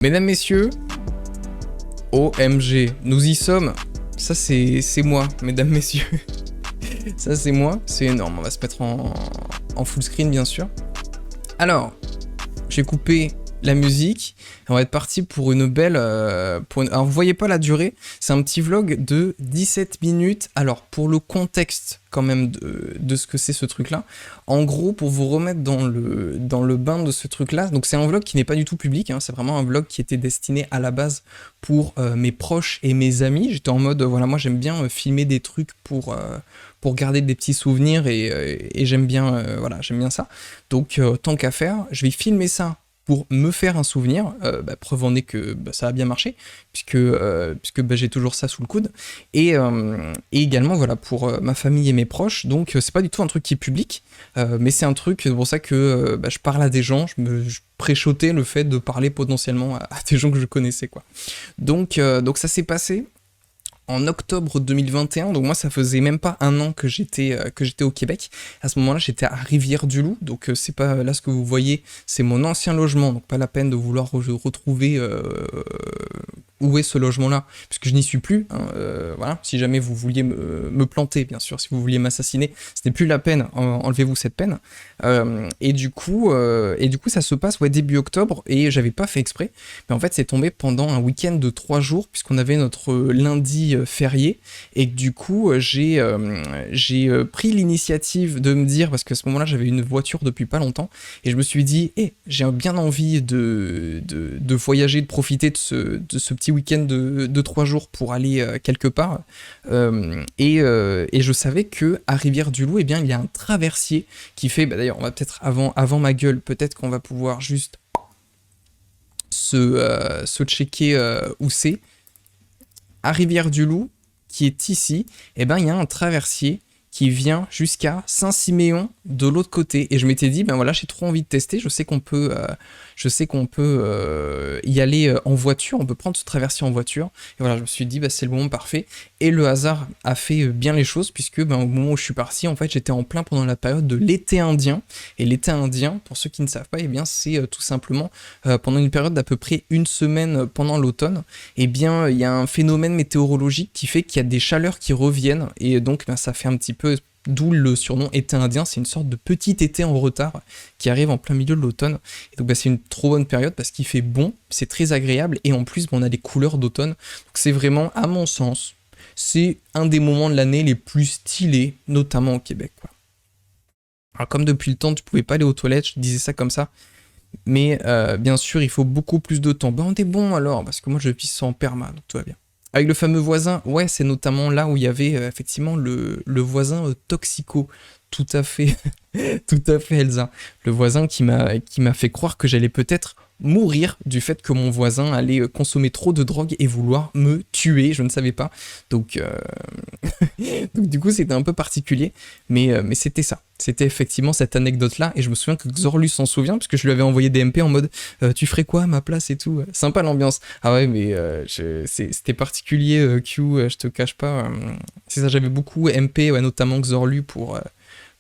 Mesdames, messieurs, OMG, nous y sommes. Ça, c'est moi, mesdames, messieurs. Ça, c'est moi, c'est énorme. On va se mettre en full screen, bien sûr. Alors, j'ai coupé la musique. On va être parti pour une belle... Alors, vous voyez pas la durée. C'est un petit vlog de 17 minutes. Alors, pour le contexte, quand même, de ce que c'est ce truc-là. En gros, pour vous remettre dans le bain de ce truc-là. Donc, c'est un vlog qui n'est pas du tout public. Hein, c'est vraiment un vlog qui était destiné à la base pour mes proches et mes amis. J'étais en mode, voilà, moi, j'aime bien filmer des trucs pour garder des petits souvenirs et j'aime bien, voilà, j'aime bien ça. Donc, tant qu'à faire, je vais filmer ça pour me faire un souvenir, preuve en est que ça a bien marché, puisque j'ai toujours ça sous le coude, et également voilà, pour ma famille et mes proches, donc c'est pas du tout un truc qui est public, mais c'est un truc, c'est pour ça que je parle à des gens, je préchotais le fait de parler potentiellement à des gens que je connaissais, quoi. Donc ça s'est passé en octobre 2021, donc moi ça faisait même pas un an que j'étais au Québec. À ce moment-là, j'étais à Rivière-du-Loup, donc c'est pas là ce que vous voyez, c'est mon ancien logement, donc pas la peine de vouloir retrouver où est ce logement-là, puisque je n'y suis plus. Hein, voilà, si jamais vous vouliez me planter, bien sûr, si vous vouliez m'assassiner, ce n'est plus la peine. Enlevez-vous cette peine. Et du coup, ça se passe début octobre, et j'avais pas fait exprès, mais en fait, c'est tombé pendant un week-end de 3 jours, puisqu'on avait notre lundi férié, et que du coup, j'ai pris l'initiative de me dire, parce qu'à ce moment-là, j'avais une voiture depuis pas longtemps, et je me suis dit, j'ai bien envie de voyager, de profiter de ce petit week-end de 3 jours pour aller quelque part, et je savais que à Rivière-du-Loup, il y a un traversier qui fait, d'ailleurs, on va peut-être avant ma gueule, peut-être qu'on va pouvoir juste se checker où c'est. À Rivière-du-Loup, qui est ici, il y a un traversier qui vient jusqu'à Saint-Siméon de l'autre côté. Et je m'étais dit, voilà, j'ai trop envie de tester. Je sais qu'on peut y aller en voiture. On peut prendre ce traversier en voiture. Et voilà, je me suis dit, c'est le moment parfait. Et le hasard a fait bien les choses, puisque au moment où je suis parti, en fait, j'étais en plein pendant la période de l'été indien. Et l'été indien, pour ceux qui ne savent pas, c'est tout simplement pendant une période d'à peu près une semaine pendant l'automne. Il y a un phénomène météorologique qui fait qu'il y a des chaleurs qui reviennent. Et donc, ça fait un petit peu, d'où le surnom été indien, c'est une sorte de petit été en retard qui arrive en plein milieu de l'automne. Et donc c'est une trop bonne période parce qu'il fait bon, c'est très agréable et en plus on a des couleurs d'automne. Donc c'est vraiment, à mon sens, c'est un des moments de l'année les plus stylés, notamment au Québec, quoi. Alors comme depuis le temps tu pouvais pas aller aux toilettes, je disais ça comme ça, mais bien sûr il faut beaucoup plus de temps. On est bon alors, parce que moi je vis sans perma, donc tout va bien. Avec le fameux voisin, c'est notamment là où il y avait effectivement le voisin toxico. Tout à fait, tout à fait, Elsa. Le voisin qui m'a fait croire que j'allais peut-être mourir du fait que mon voisin allait consommer trop de drogue et vouloir me tuer, je ne savais pas. Donc du coup, c'était un peu particulier, mais c'était ça. C'était effectivement cette anecdote-là, et je me souviens que Xorlu s'en souvient, parce que je lui avais envoyé des MP en mode « Tu ferais quoi à ma place ?» et tout. Sympa l'ambiance. Ah ouais, mais c'était particulier, Q, je te cache pas. C'est ça, j'avais beaucoup MP, notamment Xorlu, pour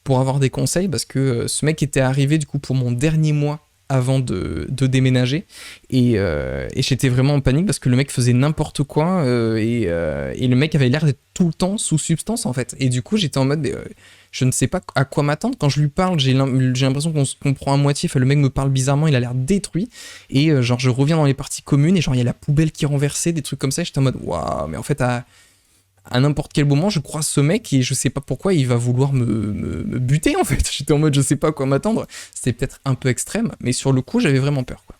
avoir des conseils, parce que ce mec était arrivé du coup pour mon dernier mois avant de déménager, et j'étais vraiment en panique parce que le mec faisait n'importe quoi, et le mec avait l'air d'être tout le temps sous substance en fait, et du coup j'étais en mode je ne sais pas à quoi m'attendre. Quand je lui parle, j'ai l'impression qu'on se comprend à moitié, le mec me parle bizarrement, il a l'air détruit, et je reviens dans les parties communes, et il y a la poubelle qui est renversée, des trucs comme ça, et j'étais en mode waouh, mais en fait à n'importe quel moment, je croise ce mec et je sais pas pourquoi il va vouloir me buter en fait. J'étais en mode je sais pas à quoi m'attendre. C'était peut-être un peu extrême, mais sur le coup, j'avais vraiment peur, quoi.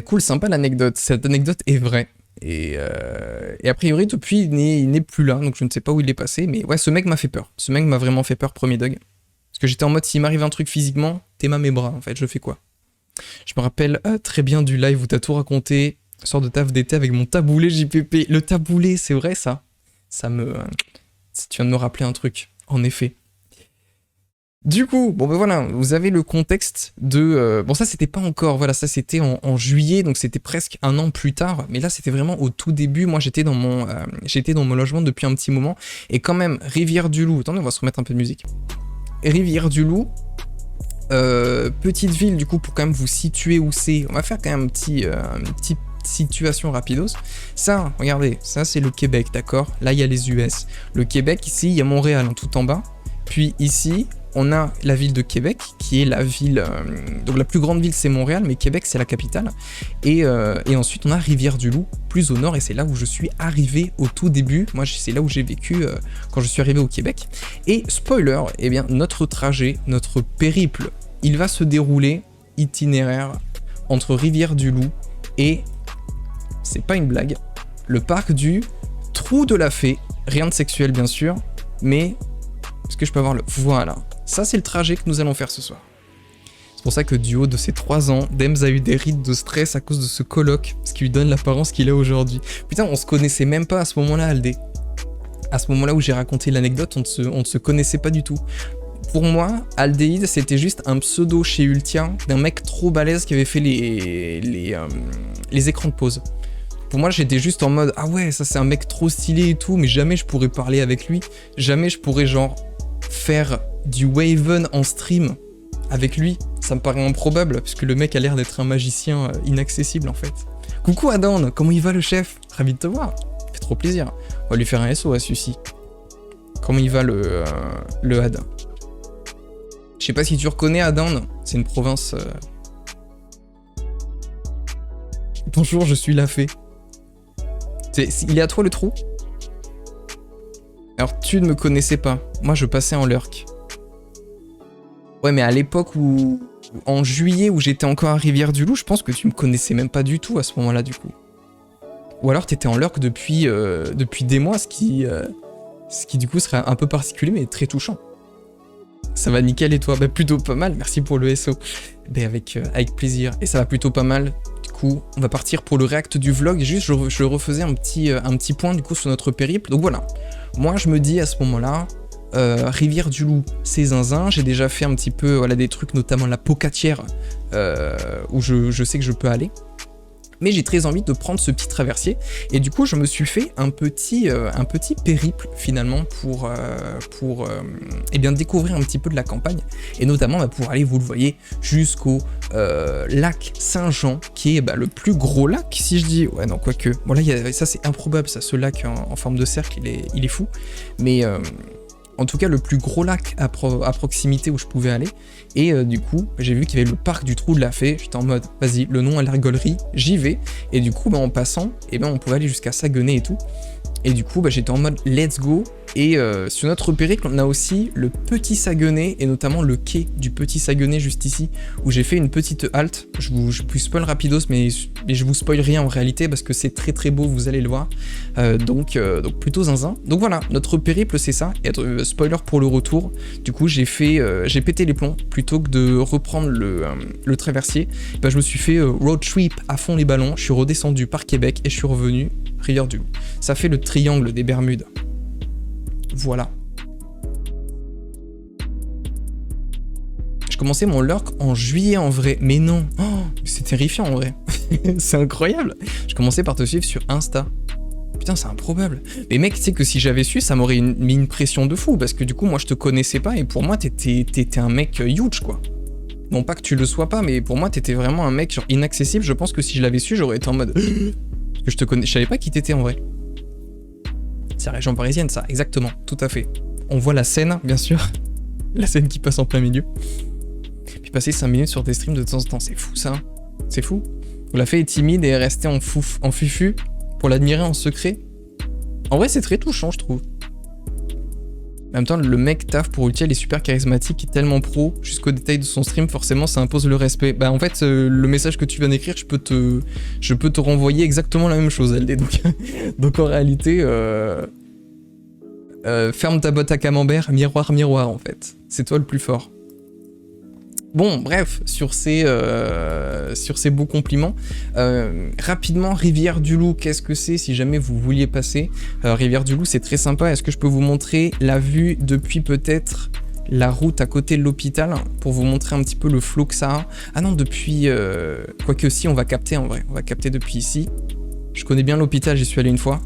Cool, sympa l'anecdote. Cette anecdote est vraie. Et a priori, depuis, il n'est plus là, donc je ne sais pas où il est passé. Mais ouais, ce mec m'a fait peur. Ce mec m'a vraiment fait peur, premier dog. Parce que j'étais en mode, s'il m'arrive un truc physiquement, t'es mes bras, en fait, je fais quoi? Je me rappelle très bien du live où t'as tout raconté. Sorte de taf d'été avec mon taboulé JPP. Le taboulé, c'est vrai ça. Tu viens de me rappeler un truc, en effet. Du coup, voilà, vous avez le contexte de... ça c'était pas encore, voilà, ça c'était en juillet, donc c'était presque un an plus tard, mais là c'était vraiment au tout début. Moi j'étais dans mon logement depuis un petit moment, et quand même, Rivière-du-Loup, attendez, on va se remettre un peu de musique. Rivière-du-Loup, Petite ville, du coup, pour quand même vous situer où c'est. On va faire quand même une petite situation rapidos. Ça, regardez, ça c'est le Québec, d'accord? Là, il y a les US. Le Québec, ici, il y a Montréal, hein, tout en bas. Puis ici, on a la ville de Québec, qui est la ville... donc la plus grande ville, c'est Montréal, mais Québec, c'est la capitale. Et ensuite, on a Rivière-du-Loup, plus au nord, et c'est là où je suis arrivé au tout début. Moi, c'est là où j'ai vécu quand je suis arrivé au Québec. Et spoiler, eh bien, notre trajet, notre périple, il va se dérouler, itinéraire, entre Rivière-du-Loup et... c'est pas une blague, le parc du Trou de la Fée. Rien de sexuel, bien sûr, mais... est-ce que je peux avoir le... voilà. Ça, c'est le trajet que nous allons faire ce soir. C'est pour ça que du haut de ses 3 ans, Dems a eu des rides de stress à cause de ce colloque, ce qui lui donne l'apparence qu'il a aujourd'hui. Putain, on se connaissait même pas à ce moment-là, Aldé. À ce moment-là où j'ai raconté l'anecdote, on ne se connaissait pas du tout. Pour moi, Aldéide, c'était juste un pseudo chez Ultia d'un mec trop balèze qui avait fait les écrans de pause. Pour moi, j'étais juste en mode « Ah ouais, ça c'est un mec trop stylé et tout, mais jamais je pourrais parler avec lui. Jamais je pourrais genre faire du Waven en stream avec lui. Ça me paraît improbable, puisque le mec a l'air d'être un magicien inaccessible en fait. Coucou Adan, comment il va le chef? Ravi de te voir. Ça fait trop plaisir. On va lui faire un SO à celui-ci. Comment il va le Ad? Je sais pas si tu reconnais Adan, c'est une province... Bonjour, je suis la fée. Il est à toi le trou? Alors tu ne me connaissais pas. Moi je passais en lurk. Ouais mais à l'époque où... en juillet où j'étais encore à Rivière-du-Loup, je pense que tu me connaissais même pas du tout à ce moment-là du coup. Ou alors t'étais en lurk depuis des mois, ce qui du coup serait un peu particulier mais très touchant. Ça va nickel et toi? Bah plutôt pas mal, merci pour le SO. Bah avec plaisir. Et ça va plutôt pas mal. Du coup, on va partir pour le react du vlog. Juste, je refaisais un petit point du coup sur notre périple. Donc voilà, moi je me dis à ce moment-là, Rivière-du-Loup, c'est zinzin. J'ai déjà fait un petit peu voilà, des trucs, notamment la Pocatière, où je sais que je peux aller. Mais j'ai très envie de prendre ce petit traversier. Et du coup, je me suis fait un petit périple, finalement, pour eh bien, découvrir un petit peu de la campagne. Et notamment, pour aller, vous le voyez, jusqu'au lac Saint-Jean, qui est le plus gros lac, si je dis... Ouais, non, quoique... Bon, là, ça, c'est improbable, ça, ce lac en forme de cercle, il est fou. Mais... en tout cas, le plus gros lac à proximité où je pouvais aller. Et du coup, j'ai vu qu'il y avait le parc du Trou de la Fée. J'étais en mode, vas-y, le nom à la rigolerie, j'y vais. Et du coup, en passant, on pouvait aller jusqu'à Saguenay et tout. Et du coup, j'étais en mode, let's go. Et sur notre périple, on a aussi le Petit Saguenay, et notamment le quai du Petit Saguenay juste ici, où j'ai fait une petite halte. Je vous spoil rapidos, mais je vous spoil rien en réalité, parce que c'est très très beau, vous allez le voir. Donc plutôt zinzin. Donc voilà, notre périple c'est ça, et spoiler pour le retour, du coup j'ai pété les plombs, plutôt que de reprendre le traversier, je me suis fait road trip à fond les ballons, je suis redescendu par Québec, et je suis revenu Rivière-du-Loup. Ça fait le triangle des Bermudes. Voilà. Je commençais mon lurk en juillet en vrai, mais non, c'est terrifiant en vrai. C'est incroyable. Je commençais par te suivre sur Insta. Putain, c'est improbable. Mais mec, tu sais que si j'avais su, ça m'aurait mis une pression de fou, parce que du coup, moi, je te connaissais pas, et pour moi, t'étais un mec huge, quoi. Non pas que tu le sois pas, mais pour moi, t'étais vraiment un mec genre inaccessible. Je pense que si je l'avais su, j'aurais été en mode... Parce que je savais pas qui t'étais en vrai. C'est la région parisienne, ça, exactement, tout à fait. On voit la scène, bien sûr. La scène qui passe en plein milieu. Puis passer 5 minutes sur tes streams de temps en temps, c'est fou ça. C'est fou. La fée est timide et est restée en fufu pour l'admirer en secret. En vrai, c'est très touchant, je trouve. En même temps, le mec taf pour Ultia, il est super charismatique, tellement pro, jusqu'au détail de son stream, forcément, ça impose le respect. En fait, le message que tu viens d'écrire, je peux te renvoyer exactement la même chose, LD. Donc en réalité, ferme ta botte à camembert, miroir, miroir, en fait. C'est toi le plus fort. Bon, bref, sur ces beaux compliments, rapidement, Rivière-du-Loup, qu'est-ce que c'est si jamais vous vouliez passer? Rivière-du-Loup, c'est très sympa. Est-ce que je peux vous montrer la vue depuis peut-être la route à côté de l'hôpital pour vous montrer un petit peu le flow que ça a? Ah non, depuis... Quoique si, on va capter en vrai. On va capter depuis ici. Je connais bien l'hôpital, j'y suis allé une fois.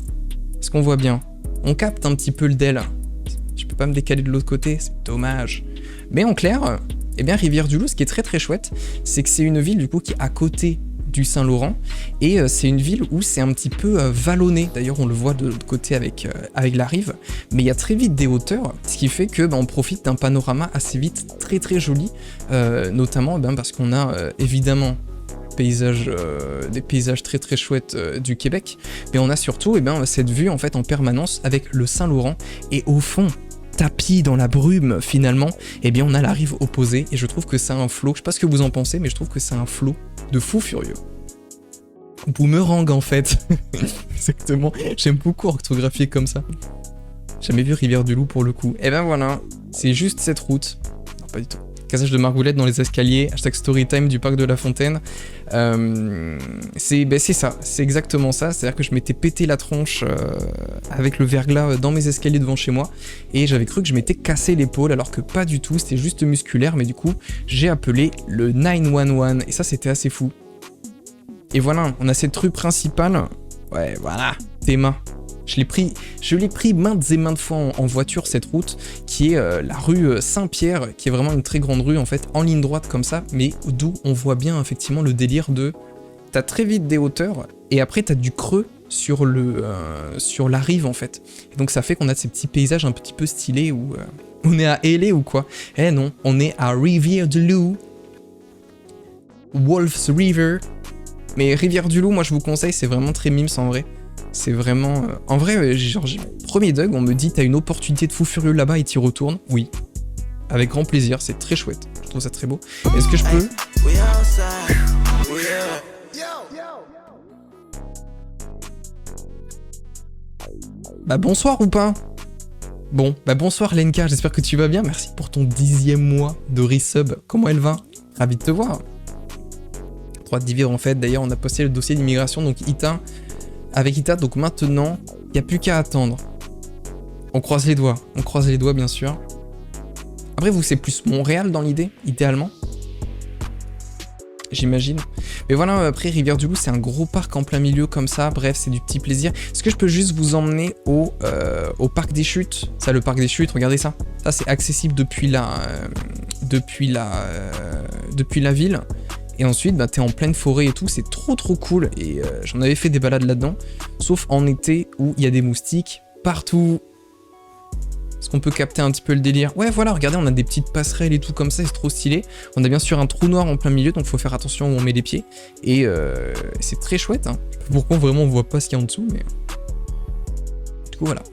Est-ce qu'on voit bien? On capte un petit peu le DEL. Je peux pas me décaler de l'autre côté, c'est dommage. Mais en clair... Eh bien, Rivière-du-Loup, ce qui est très très chouette, c'est que c'est une ville du coup qui est à côté du Saint-Laurent, et c'est une ville où c'est un petit peu vallonné. D'ailleurs, on le voit de l'autre côté avec la rive, mais il y a très vite des hauteurs, ce qui fait que on profite d'un panorama assez vite très très joli, notamment parce qu'on a évidemment des paysages très très chouettes du Québec, mais on a surtout cette vue en fait en permanence avec le Saint-Laurent, et au fond, tapis dans la brume finalement, on a la rive opposée, et je trouve que c'est un flow, je sais pas ce que vous en pensez, mais je trouve que c'est un flow de fou furieux. Boomerang en fait. Exactement, j'aime beaucoup orthographier comme ça. Jamais vu Rivière-du-Loup pour le coup. Et voilà, c'est juste cette route. Non, pas du tout. Cassage de margoulette dans les escaliers, hashtag storytime du parc de la Fontaine. C'est ça, c'est exactement ça, c'est-à-dire que je m'étais pété la tronche avec le verglas dans mes escaliers devant chez moi, et j'avais cru que je m'étais cassé l'épaule, alors que pas du tout, c'était juste musculaire, mais du coup, j'ai appelé le 911, et ça c'était assez fou. Et voilà, on a cette rue principale, ouais voilà, Théma. Je l'ai pris maintes et maintes fois en voiture, cette route, qui est la rue Saint-Pierre, qui est vraiment une très grande rue, en fait, en ligne droite comme ça, mais d'où on voit bien, effectivement, le délire de... T'as très vite des hauteurs, et après t'as du creux sur la rive, en fait. Et donc ça fait qu'on a ces petits paysages un petit peu stylés, où on est à L.A. ou quoi? Eh non, on est à Rivière-du-Loup. Wolf's River. Mais Rivière-du-Loup, moi je vous conseille, c'est vraiment très mimes en vrai. C'est vraiment... En vrai, genre, premier Doug, on me dit t'as une opportunité de fou furieux là-bas et t'y retournes. Oui. Avec grand plaisir, c'est très chouette. Je trouve ça très beau. Est-ce que je peux... Bah bonsoir ou pas? Bon, bah bonsoir Lenka, j'espère que tu vas bien. Merci pour ton 10e mois de resub. Comment elle va? Ravi de te voir. Droit de vivre en fait. D'ailleurs, on a posté le dossier d'immigration, donc Ita... Avec Ita, donc maintenant, il n'y a plus qu'à attendre. On croise les doigts bien sûr. Après vous, c'est plus Montréal dans l'idée, idéalement. J'imagine. Mais voilà, après Rivière-du-Loup, c'est un gros parc en plein milieu comme ça, bref, c'est du petit plaisir. Est-ce que je peux juste vous emmener au parc des Chutes? Ça, le parc des Chutes, regardez ça. Ça, c'est accessible depuis la ville. Et ensuite, t'es en pleine forêt et tout, c'est trop cool. Et j'en avais fait des balades là-dedans, sauf en été où il y a des moustiques partout. Est-ce qu'on peut capter un petit peu le délire? Ouais, voilà, regardez, on a des petites passerelles et tout comme ça, c'est trop stylé. On a bien sûr un trou noir en plein milieu, donc faut faire attention où on met les pieds. Et c'est très chouette, hein. Pourquoi vraiment on voit pas ce qu'il y a en dessous, mais... Du coup, voilà.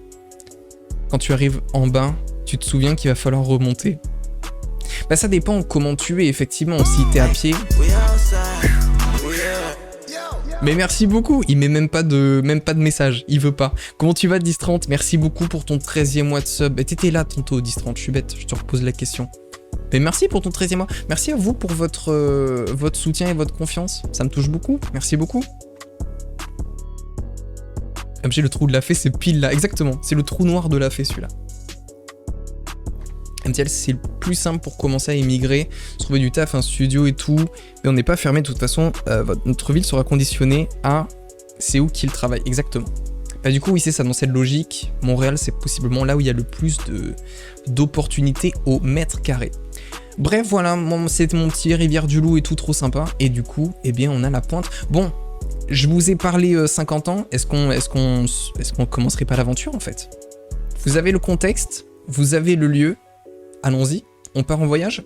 Quand tu arrives en bas, tu te souviens qu'il va falloir remonter. Bah ça dépend comment tu es, effectivement, si t'es à pied. Mais merci beaucoup, il met même pas de message, il veut pas. Comment tu vas, Distrante? Merci beaucoup pour ton 13e mois de sub. Et t'étais là tantôt, Distrante, je suis bête, je te repose la question. Mais merci pour ton 13e mois. Merci à vous pour votre soutien et votre confiance, ça me touche beaucoup, merci beaucoup. J'ai le trou de la fée, c'est pile là, exactement, c'est le trou noir de la fée celui-là. MTL, c'est le plus simple pour commencer à émigrer, se trouver du taf, un studio et tout, mais on n'est pas fermé de toute façon, notre ville sera conditionnée à c'est où qu'il travaille, exactement. Bah du coup oui c'est ça, dans cette logique, Montréal c'est possiblement là où il y a le plus d'opportunités au mètre carré. Bref voilà, c'était mon petit Rivière-du-Loup et tout, trop sympa, et du coup, on a la pointe. Bon, je vous ai parlé 50 ans, est-ce qu'on commencerait pas l'aventure en fait? Vous avez le contexte, vous avez le lieu, allons-y, on part en voyage?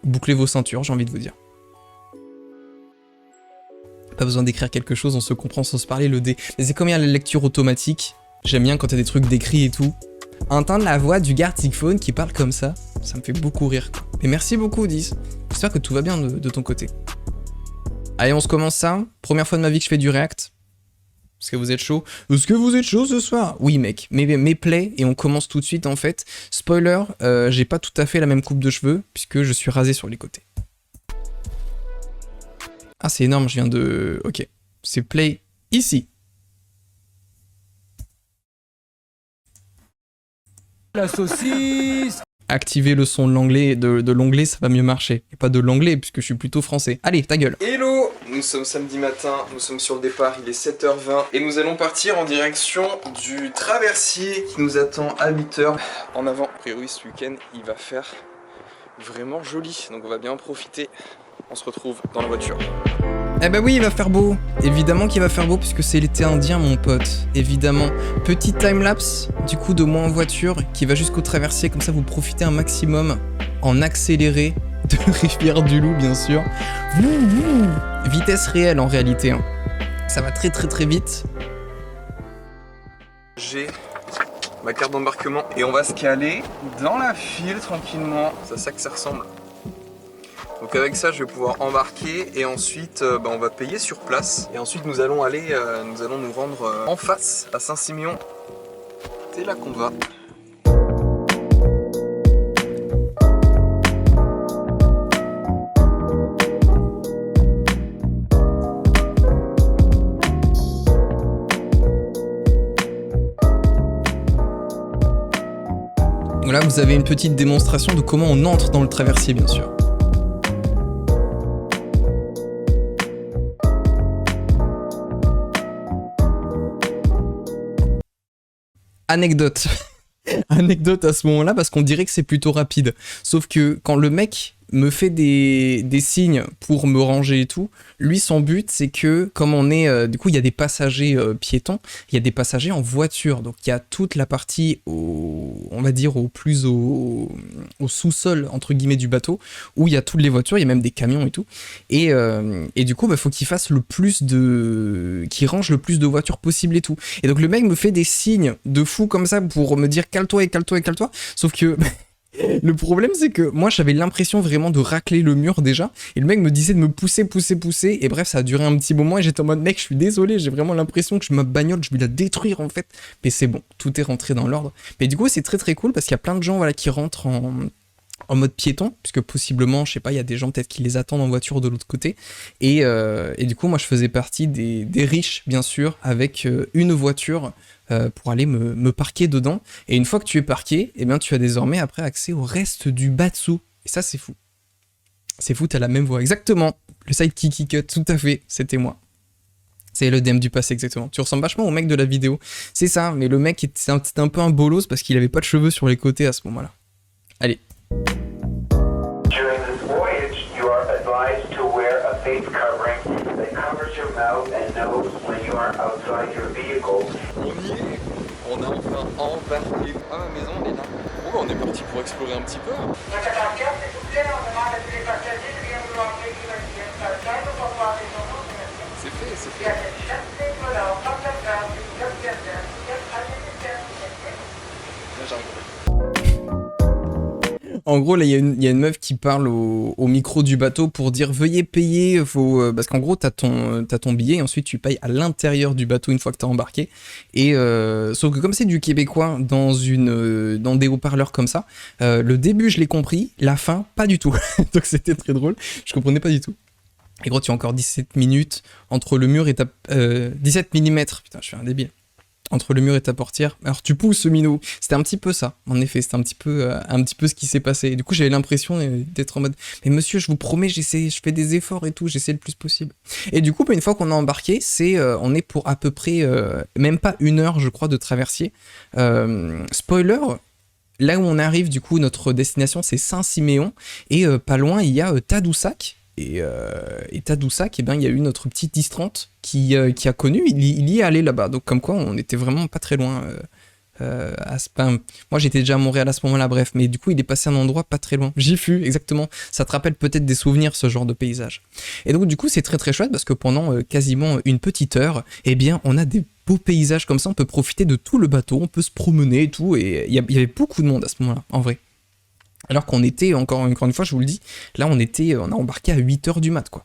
Bouclez vos ceintures, j'ai envie de vous dire. Pas besoin d'écrire quelque chose, on se comprend sans se parler, le dé. Mais c'est comme il y a la lecture automatique, j'aime bien quand il y a des trucs décrits et tout. Entendre la voix du Gartic Phone qui parle comme ça me fait beaucoup rire. Mais merci beaucoup, 10. J'espère que tout va bien de ton côté. Allez, on se commence ça. Première fois de ma vie que je fais du React. Est-ce que vous êtes chaud? Est-ce que vous êtes chaud ce soir? Oui mec, mes plays, et on commence tout de suite en fait. Spoiler, j'ai pas tout à fait la même coupe de cheveux, puisque je suis rasé sur les côtés. Ah c'est énorme, je viens de... Ok, c'est play ici. La saucisse! Activer le son de l'anglais, de l'onglet, ça va mieux marcher. Et pas de l'anglais, puisque je suis plutôt français. Allez, ta gueule. Hello! Nous sommes samedi matin, nous sommes sur le départ, il est 7h20. Et nous allons partir en direction du traversier qui nous attend à 8h. En avant, a priori ce week-end, il va faire vraiment joli, donc on va bien en profiter. On se retrouve dans la voiture. Eh ben oui, il va faire beau. Évidemment qu'il va faire beau puisque c'est l'été indien, mon pote. Évidemment. Petite timelapse, du coup, de moi en voiture qui va jusqu'au traversier. Comme ça, vous profitez un maximum en accéléré de Rivière du Loup, bien sûr. Vitesse réelle en réalité. Hein. Ça va très très très vite. J'ai ma carte d'embarquement et on va se caler dans la file tranquillement. C'est à ça que ça ressemble. Donc avec ça je vais pouvoir embarquer et ensuite on va payer sur place. Et ensuite nous allons aller, nous allons nous rendre en face à Saint-Siméon. C'est là qu'on va. Là vous avez une petite démonstration de comment on entre dans le traversier bien sûr. Anecdote. Anecdote à ce moment-là parce qu'on dirait que c'est plutôt rapide. Sauf que quand le mec me fait des signes pour me ranger et tout, lui son but c'est que comme on est, du coup il y a des passagers piétons, il y a des passagers en voiture, donc il y a toute la partie on va dire au sous-sol entre guillemets du bateau où il y a toutes les voitures, il y a même des camions et tout, et du coup faut qu'il fasse qu'il range le plus de voitures possible et tout, et donc le mec me fait des signes de fou comme ça pour me dire cale-toi et cale-toi et cale-toi, sauf que le problème c'est que moi j'avais l'impression vraiment de racler le mur déjà et le mec me disait de me pousser et bref ça a duré un petit moment et j'étais en mode mec je suis désolé, j'ai vraiment l'impression que ma bagnole je vais la détruire en fait, mais c'est bon, tout est rentré dans l'ordre. Mais du coup c'est très très cool parce qu'il y a plein de gens voilà, qui rentrent en mode piéton, puisque possiblement, je sais pas, il y a des gens peut-être qui les attendent en voiture de l'autre côté, et du coup moi je faisais partie des riches bien sûr, avec une voiture pour aller me parquer dedans, et une fois que tu es parqué, eh bien tu as désormais après accès au reste du bas-dessous, et ça c'est fou. C'est fou, t'as la même voix, exactement, le sidekick qui cut, tout à fait, c'était moi. C'est le DM du passé, exactement. Tu ressembles vachement au mec de la vidéo, c'est ça, mais le mec c'était un peu un bolos parce qu'il avait pas de cheveux sur les côtés à ce moment-là. Allez. During this voyage, you are advised to wear a face covering that covers your mouth and nose when you are outside your vehicle. On y est, on a enfin embarqué. Ah, ma maison, elle est là. Bon, bah, on est parti pour explorer un petit peu. C'est fait, c'est fait. Là, j'arrive. En gros, là, il y a une meuf qui parle au micro du bateau pour dire veuillez payer, parce qu'en gros, t'as ton billet et ensuite tu payes à l'intérieur du bateau une fois que t'as embarqué. Et sauf que comme c'est du québécois dans des haut-parleurs comme ça, le début je l'ai compris, la fin pas du tout. Donc c'était très drôle, je comprenais pas du tout. Et gros, tu as encore 17 minutes entre le mur et ta 17 mm. Putain, je suis un débile. Entre le mur et ta portière, alors tu pousses ce minot. C'était un petit peu ça, en effet, c'était un petit peu ce qui s'est passé. Et du coup, j'avais l'impression d'être en mode, mais monsieur, je vous promets, je fais des efforts et tout, j'essaie le plus possible. Et du coup, une fois qu'on a embarqué, on est pour à peu près, même pas 1 heure, je crois, de traversier. Spoiler, là où on arrive, du coup, notre destination, c'est Saint-Siméon, et pas loin, il y a Tadoussac. Et Tadoussac, eh ben, il y a eu notre petite 10-30 qui a connu, il y est allé là-bas. Donc comme quoi, on était vraiment pas très loin. Moi, j'étais déjà à Montréal à ce moment-là, bref. Mais du coup, il est passé à un endroit pas très loin. J'y fus, exactement. Ça te rappelle peut-être des souvenirs, ce genre de paysage. Et donc, du coup, c'est très très chouette parce que pendant quasiment une petite heure, eh bien, on a des beaux paysages comme ça. On peut profiter de tout le bateau, on peut se promener et tout. Et il y avait beaucoup de monde à ce moment-là, en vrai. Alors qu'on était, encore une fois, je vous le dis, là on a embarqué à 8h du mat, quoi.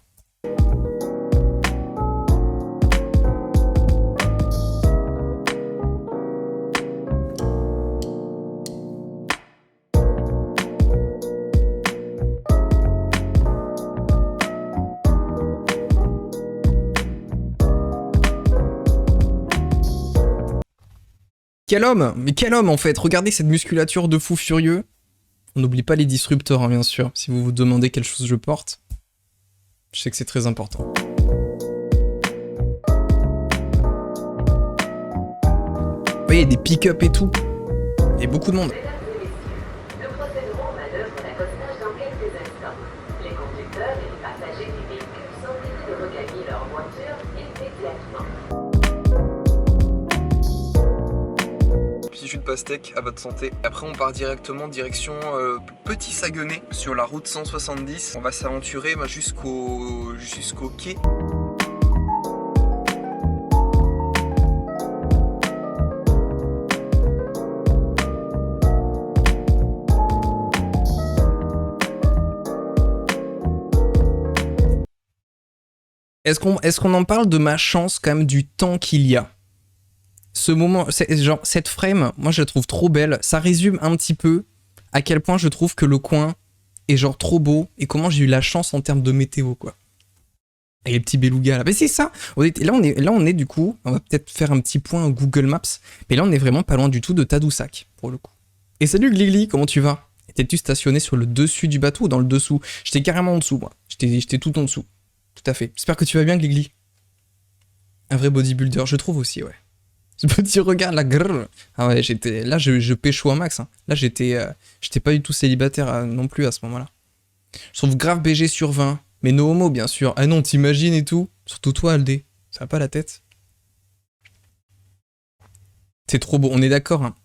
Quel homme! Mais quel homme en fait! Regardez cette musculature de fou furieux. On n'oublie pas les disrupteurs, hein, bien sûr, si vous vous demandez quelle chose je porte. Je sais que c'est très important. Vous voyez, des pick-up et tout. Il y a beaucoup de monde. Petit jus de pastèque à votre santé. Après on part directement direction Petit Saguenay sur la route 170. On va s'aventurer jusqu'au quai. Est-ce qu'on en parle de ma chance quand même du temps qu'il y a? Ce moment, genre cette frame, moi je la trouve trop belle. Ça résume un petit peu à quel point je trouve que le coin est genre trop beau et comment j'ai eu la chance en termes de météo quoi. Et les petits belugas là. Mais c'est ça. Là on est du coup, on va peut-être faire un petit point Google Maps. Mais là on est vraiment pas loin du tout de Tadoussac pour le coup. Et salut Gligli, comment tu vas? Étais-tu stationné sur le dessus du bateau ou dans le dessous? J'étais carrément en dessous moi. J'étais tout en dessous. Tout à fait. J'espère que tu vas bien Gligli. Un vrai bodybuilder, je trouve aussi ouais. Ce petit regard là, grrr. Ah ouais, là je pécho un max. Hein. Là j'étais pas du tout célibataire non plus à ce moment-là. Je trouve grave BG sur 20, mais no homo bien sûr. Ah non, t'imagines et tout. Surtout toi Aldé, ça va pas la tête. C'est trop beau, on est d'accord. Hein.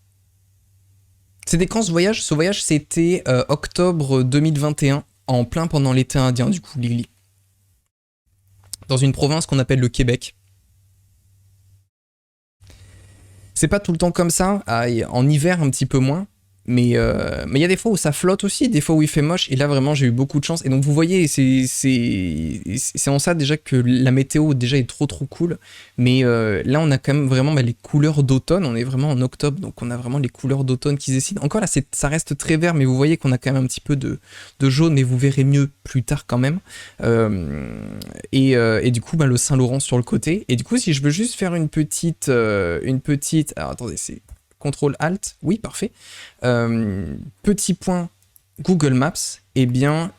C'était quand ce voyage? Ce voyage c'était octobre 2021, en plein pendant l'été indien du coup, Lili. Dans une province qu'on appelle le Québec. C'est pas tout le temps comme ça, en hiver un petit peu moins, mais il y a des fois où ça flotte aussi, des fois où il fait moche, et là vraiment j'ai eu beaucoup de chance. Et donc vous voyez, c'est en ça déjà que la météo déjà est trop cool, mais là on a quand même vraiment les couleurs d'automne, on est vraiment en octobre, donc on a vraiment les couleurs d'automne qui se dessinent. Encore là ça reste très vert, mais vous voyez qu'on a quand même un petit peu de jaune, mais vous verrez mieux plus tard quand même. Et du coup le Saint-Laurent sur le côté, et du coup si je veux juste faire une petite alors attendez, c'est CTRL-ALT, oui parfait, petit point Google Maps, et bien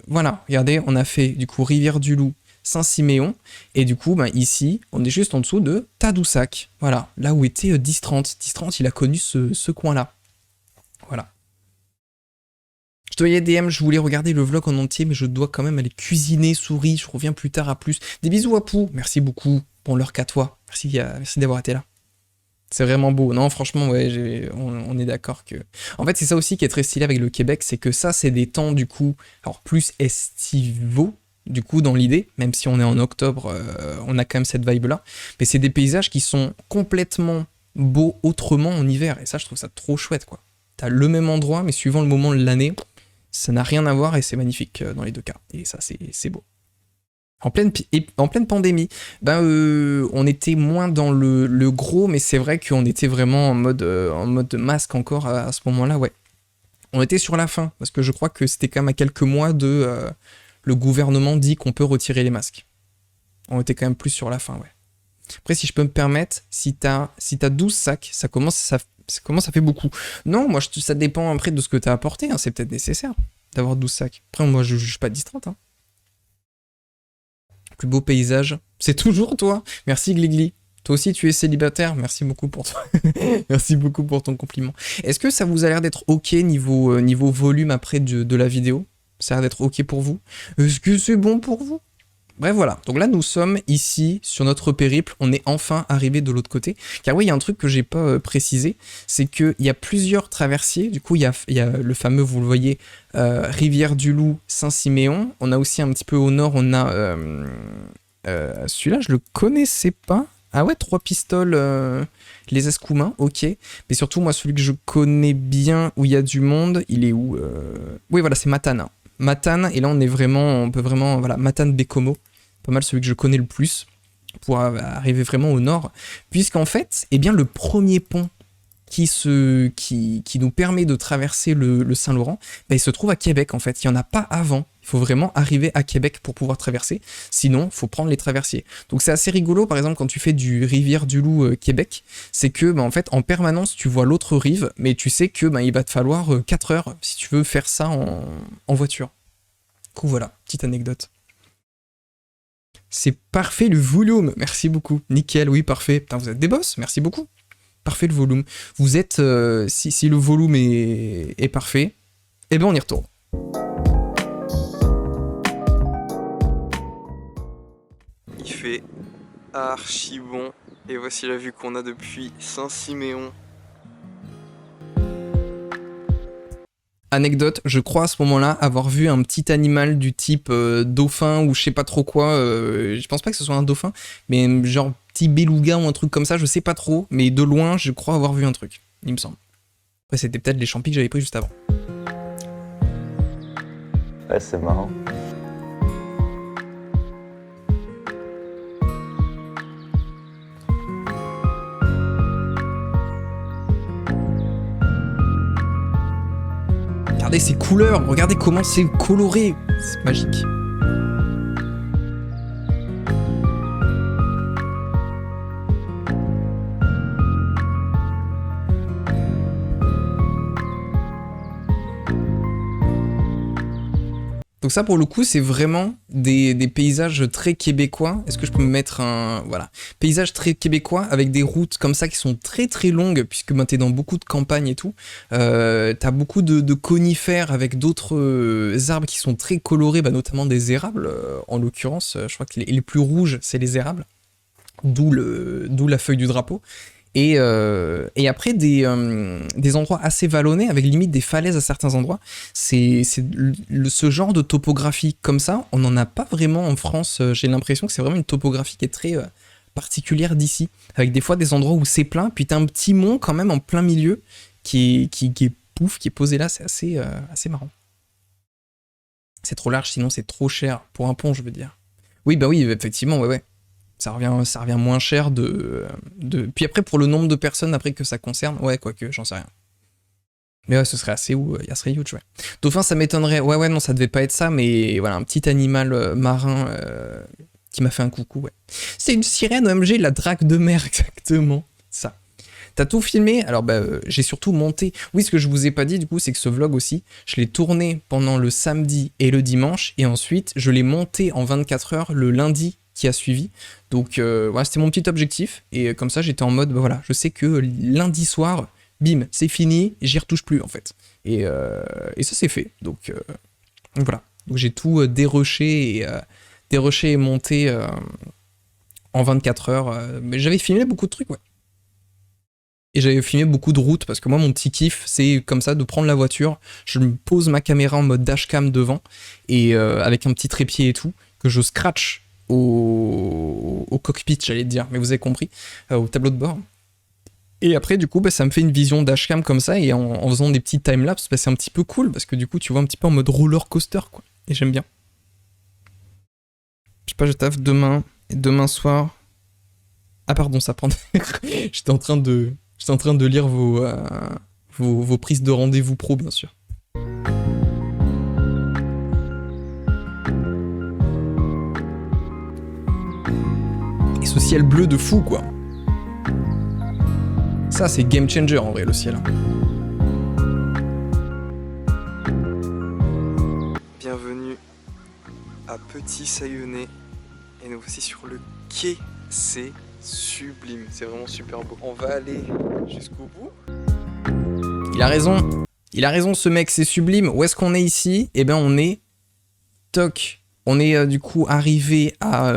voilà, regardez, on a fait du coup Rivière-du-Loup, Saint-Siméon, et du coup ici on est juste en dessous de Tadoussac, voilà, là où était 10-30. 10-30 il a connu ce coin là, voilà. Je te voyais DM, je voulais regarder le vlog en entier, mais je dois quand même aller cuisiner, souris, je reviens plus tard à plus. Des bisous à Pou, merci beaucoup, bon l'heure qu'à toi, merci d'avoir été là. C'est vraiment beau. Non, franchement, ouais, on est d'accord que... En fait, c'est ça aussi qui est très stylé avec le Québec, c'est que ça, c'est des temps, du coup, alors plus estivaux, du coup, dans l'idée, même si on est en octobre, on a quand même cette vibe-là. Mais c'est des paysages qui sont complètement beaux autrement en hiver. Et ça, je trouve ça trop chouette, quoi. T'as le même endroit, mais suivant le moment de l'année, ça n'a rien à voir et c'est magnifique dans les deux cas. Et ça, c'est beau. En pleine pandémie, on était moins dans le gros, mais c'est vrai qu'on était vraiment en mode masque encore à ce moment-là, ouais. On était sur la fin, parce que je crois que c'était quand même à quelques mois de... le gouvernement dit qu'on peut retirer les masques. On était quand même plus sur la fin, ouais. Après, si je peux me permettre, si t'as 12 sacs, ça commence à faire beaucoup. Non, moi, ça dépend après de ce que t'as apporté, hein, c'est peut-être nécessaire d'avoir 12 sacs. Après, moi, je juge pas distante, hein. Plus beau paysage, c'est toujours toi. Merci Gligli. Toi aussi tu es célibataire, merci beaucoup pour toi. Merci beaucoup pour ton compliment. Est-ce que ça vous a l'air d'être ok niveau volume après de la vidéo? Ça a l'air d'être ok pour vous? Est-ce que c'est bon pour vous? Bref, voilà. Donc là, nous sommes ici sur notre périple. On est enfin arrivé de l'autre côté. Car oui, il y a un truc que j'ai pas précisé, c'est qu'il y a plusieurs traversiers. Du coup, il y a le fameux, vous le voyez, Rivière-du-Loup, Saint-Siméon. On a aussi un petit peu au nord, on a... celui-là, je le connaissais pas. Ah ouais, 3 pistoles, les Escoumins, ok. Mais surtout, moi, celui que je connais bien, où il y a du monde, il est où Oui, voilà, c'est Matane. Matane, et là on peut vraiment, voilà, Matane-Bécomo, pas mal celui que je connais le plus, pour arriver vraiment au nord, puisqu'en fait, eh bien le premier pont qui nous permet de traverser le Saint-Laurent, il se trouve à Québec en fait, il n'y en a pas avant, il faut vraiment arriver à Québec pour pouvoir traverser, sinon il faut prendre les traversiers. Donc c'est assez rigolo, par exemple quand tu fais du Rivière-du-Loup Québec, c'est que en fait en permanence tu vois l'autre rive, mais tu sais que il va te falloir 4 heures si tu veux faire ça en voiture. Du coup voilà, petite anecdote. C'est parfait le volume, merci beaucoup. Nickel, oui parfait. Putain, vous êtes des boss, merci beaucoup. Parfait le volume. Vous êtes, si le volume est parfait, eh ben on y retourne. Il fait archi bon. Et voici la vue qu'on a depuis Saint-Siméon. Anecdote, je crois à ce moment-là avoir vu un petit animal du type dauphin ou je sais pas trop quoi. Je pense pas que ce soit un dauphin, mais genre petit beluga ou un truc comme ça, je sais pas trop. Mais de loin, je crois avoir vu un truc, il me semble. Après, c'était peut-être les champis que j'avais pris juste avant. Ouais, c'est marrant. Regardez ces couleurs, regardez comment c'est coloré, c'est magique. Donc ça pour le coup c'est vraiment des paysages très québécois. Est-ce que je peux me mettre un... Voilà. Paysage très québécois avec des routes comme ça qui sont très très longues puisque ben, t'es dans beaucoup de campagnes et tout. T'as beaucoup de conifères avec d'autres arbres qui sont très colorés, bah, notamment des érables en l'occurrence. Je crois que les plus rouges c'est les érables. D'où la feuille du drapeau. Et après des endroits assez vallonnés avec limite des falaises à certains endroits. Ce genre de topographie comme ça, on n'en a pas vraiment en France. J'ai l'impression que c'est vraiment une topographie qui est très particulière d'ici, avec des fois des endroits où c'est plein, puis t'as un petit mont quand même en plein milieu qui est pouf, qui est posé là. C'est assez marrant. C'est trop large, sinon c'est trop cher pour un pont, je veux dire. Oui, bah oui, effectivement, ouais. Ça revient moins cher de... Puis après, pour le nombre de personnes après que ça concerne, ouais, quoique, j'en sais rien. Mais ouais, ce serait assez huge, ouais. Dauphin, ça m'étonnerait. Ouais, non, ça devait pas être ça, mais voilà, un petit animal marin qui m'a fait un coucou, ouais. C'est une sirène OMG, la drague de mer, exactement. Ça. T'as tout filmé? Alors, bah, j'ai surtout monté... Oui, ce que je vous ai pas dit, du coup, c'est que ce vlog aussi, je l'ai tourné pendant le samedi et le dimanche, et ensuite, je l'ai monté en 24 heures le lundi qui a suivi. Donc voilà, c'était mon petit objectif et comme ça j'étais en mode bah voilà, je sais que lundi soir, bim, c'est fini, j'y retouche plus en fait. Et ça c'est fait. Donc voilà. Donc j'ai tout dérushé et monté en 24 heures. Mais j'avais filmé beaucoup de trucs, ouais. Et j'avais filmé beaucoup de routes parce que moi mon petit kiff c'est comme ça de prendre la voiture, je me pose ma caméra en mode dashcam devant et avec un petit trépied et tout, que je scratch au cockpit, j'allais te dire, mais vous avez compris, au tableau de bord. Et après, du coup, bah, ça me fait une vision dashcam comme ça, et en faisant des petits timelapses, bah, c'est un petit peu cool, parce que du coup, tu vois un petit peu en mode roller coaster, quoi. Et j'aime bien. Je sais pas, je taffe demain, et demain soir... Ah pardon, ça prend... J'étais en train de lire vos prises de rendez-vous pro, bien sûr. Et ce ciel bleu de fou, quoi. Ça, c'est game changer, en vrai, le ciel. Bienvenue à Petit Saillonnet. Et nous voici sur le quai. C'est sublime. C'est vraiment super beau. On va aller jusqu'au bout. Il a raison. Il a raison, ce mec, c'est sublime. Où est-ce qu'on est ici? Eh ben, on est... Toc. On est du coup arrivé à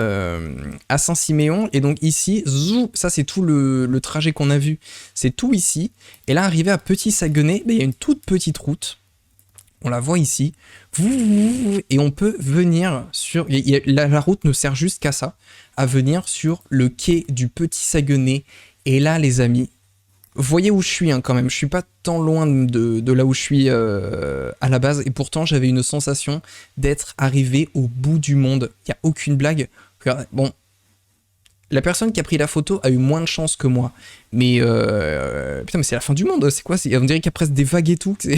Saint-Siméon, et donc ici, zou, ça c'est tout le trajet qu'on a vu, c'est tout ici. Et là, arrivé à Petit Saguenay, il y a une toute petite route, on la voit ici, et on peut venir sur... La route ne sert juste qu'à ça, à venir sur le quai du Petit Saguenay. Et là, les amis, voyez où je suis quand même, je suis pas tant loin de là où je suis à la base, et pourtant j'avais une sensation d'être arrivé au bout du monde. Il n'y a aucune blague. Bon, la personne qui a pris la photo a eu moins de chance que moi, mais putain, mais c'est la fin du monde, c'est quoi? On dirait qu'il y a presque des vagues et tout, que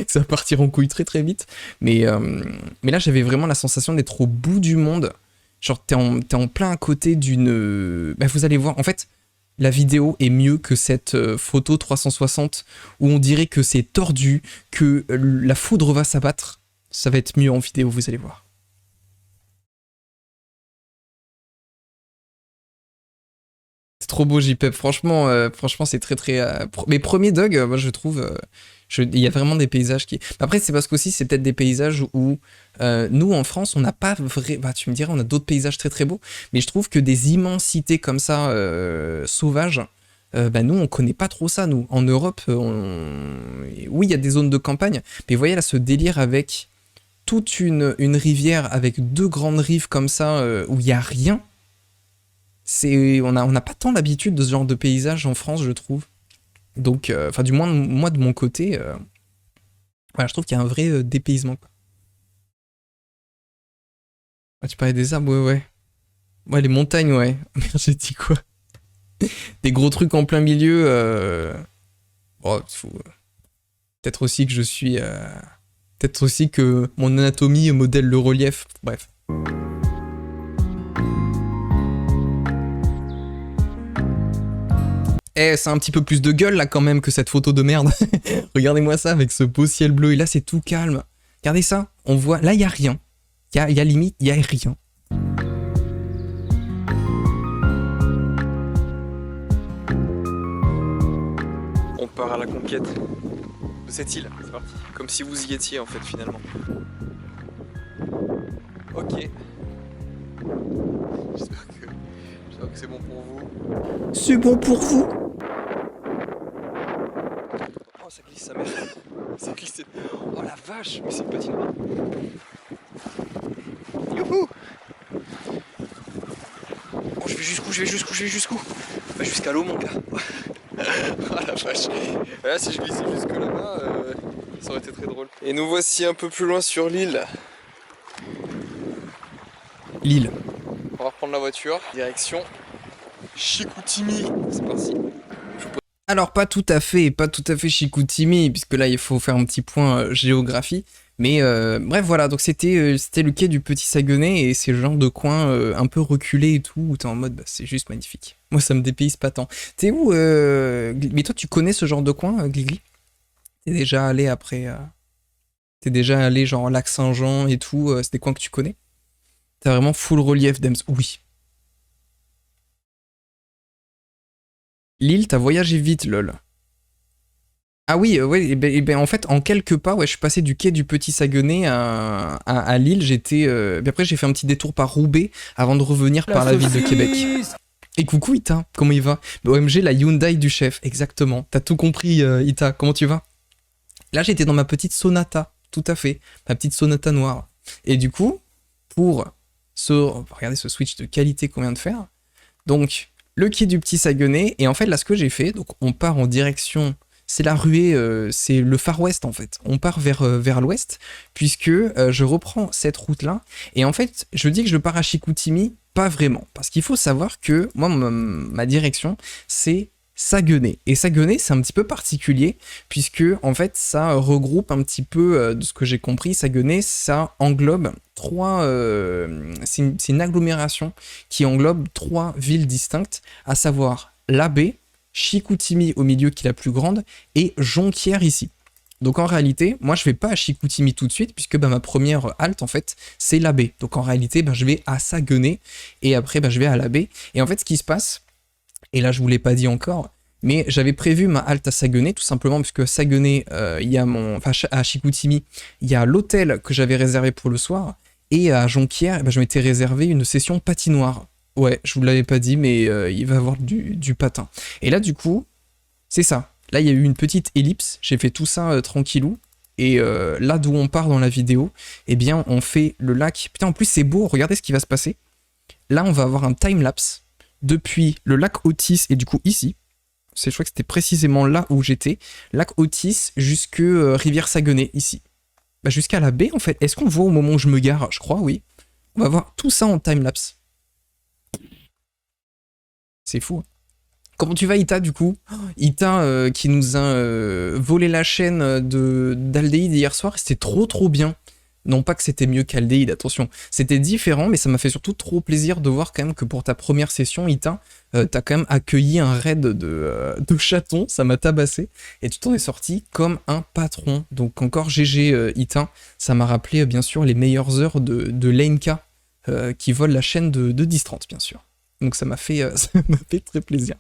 ça va partir en couille très très vite. Mais là j'avais vraiment la sensation d'être au bout du monde. Genre t'es en plein à côté d'une... Bah, vous allez voir, en fait... La vidéo est mieux que cette photo 360 où on dirait que c'est tordu, que la foudre va s'abattre. Ça va être mieux en vidéo, vous allez voir. trop beau, JPEG. Franchement, franchement c'est très très... Mes premiers dogs, moi je trouve... il y a vraiment des paysages qui... Après, c'est parce qu'aussi, c'est peut-être des paysages où nous, en France, on n'a pas vrai... Bah, tu me dirais, on a d'autres paysages très très beaux, mais je trouve que des immensités comme ça, sauvages, bah, nous, on connaît pas trop ça, nous. En Europe, oui, il y a des zones de campagne, mais vous voyez là, ce délire avec toute une rivière, avec 2 grandes rives comme ça, où il n'y a rien, on n'a pas tant l'habitude de ce genre de paysage en France, je trouve. Donc, enfin, du moins, moi, de mon côté, voilà, je trouve qu'il y a un vrai dépaysement, quoi. Ah, tu parlais des arbres, ouais, ouais. Ouais, les montagnes, ouais. Merde, j'ai dit quoi? Des gros trucs en plein milieu. Oh, peut-être aussi que je suis... Peut-être aussi que mon anatomie modèle le relief. Bref. Eh, c'est un petit peu plus de gueule là quand même que cette photo de merde. Regardez-moi ça avec ce beau ciel bleu. Et là, c'est tout calme. Regardez ça. On voit... Là, il n'y a rien. Il y a limite, il n'y a rien. On part à la conquête de cette île. C'est parti. Comme si vous y étiez en fait finalement. Ok. J'espère que c'est bon pour vous. C'est bon pour vous. Oh, ça glisse sa mère. Ça glisse. Oh la vache, mais c'est une patinoire. Youhou. Oh, je vais jusqu'où Bah, jusqu'à l'eau, mon gars. Oh la vache. Là, si je glissais jusque là-bas, ça aurait été très drôle. Et nous voici un peu plus loin sur l'île. L'île. On va reprendre la voiture, direction Chicoutimi. C'est parti. Alors pas tout à fait Chicoutimi, puisque là il faut faire un petit point géographie. Mais bref voilà, donc c'était le quai du Petit Saguenay et c'est le genre de coin un peu reculé et tout, où t'es en mode bah, c'est juste magnifique. Moi ça me dépayse pas tant. T'es où mais toi tu connais ce genre de coin, Gligli? T'es déjà allé après T'es déjà allé genre Lac Saint-Jean et tout, c'est des coins que tu connais? T'as vraiment full relief d'Ems. Oui. L'île, t'as voyagé vite, lol. Ah oui, ouais, et ben, en fait, en quelques pas, ouais, je suis passé du quai du Petit Saguenay à Lille. J'étais, après, j'ai fait un petit détour par Roubaix avant de revenir par la ville de Québec. Et coucou Ita, comment il va? OMG, la Hyundai du chef, exactement. T'as tout compris, Ita, comment tu vas? Là, j'étais dans ma petite Sonata, tout à fait, ma petite Sonata noire. Et du coup, regardez ce switch de qualité qu'on vient de faire. Donc, le quai du Petit Saguenay, et en fait, là, ce que j'ai fait, donc on part en direction... C'est la ruée, c'est le Far West en fait. On part vers l'ouest, puisque je reprends cette route-là. Et en fait, je dis que je pars à Chicoutimi, pas vraiment. Parce qu'il faut savoir que moi, ma direction, c'est Saguenay. Et Saguenay, c'est un petit peu particulier, puisque en fait, ça regroupe un petit peu, de ce que j'ai compris, Saguenay, ça englobe c'est une agglomération qui englobe 3 villes distinctes, à savoir La Baie, Chicoutimi au milieu qui est la plus grande et Jonquière ici. Donc en réalité, moi je vais pas à Chicoutimi tout de suite puisque bah, ma première halte en fait c'est La Baie. Donc en réalité bah, je vais à Saguenay et après bah, je vais à La Baie. Et en fait ce qui se passe, et là je vous l'ai pas dit encore, mais j'avais prévu ma halte à Saguenay tout simplement puisque Saguenay, à Chicoutimi, il y a l'hôtel que j'avais réservé pour le soir et à Jonquière, bah, je m'étais réservé une session patinoire. Ouais, je vous l'avais pas dit, mais il va y avoir du patin. Et là, du coup, c'est ça. Là, il y a eu une petite ellipse. J'ai fait tout ça tranquillou. Et là d'où on part dans la vidéo, eh bien, on fait le lac. Putain, en plus, c'est beau. Regardez ce qui va se passer. Là, on va avoir un time-lapse depuis le lac Otis et du coup ici. Je crois que c'était précisément là où j'étais. Lac Otis jusque rivière Saguenay, ici. Bah, jusqu'à la baie, en fait. Est-ce qu'on voit au moment où je me gare? Je crois, oui. On va voir tout ça en time-lapse. C'est fou. Comment tu vas, Ita, du coup? Ita qui nous a volé la chaîne d'Aldéide hier soir, c'était trop bien. Non pas que c'était mieux qu'Aldéide, attention. C'était différent, mais ça m'a fait surtout trop plaisir de voir quand même que pour ta première session, Ita, t'as quand même accueilli un raid de chatons, ça m'a tabassé, et tu t'en es sorti comme un patron. Donc encore GG, Ita, ça m'a rappelé bien sûr les meilleures heures de Lenka, qui vole la chaîne de 10-30, bien sûr. Donc ça m'a fait, ça m'a fait très plaisir.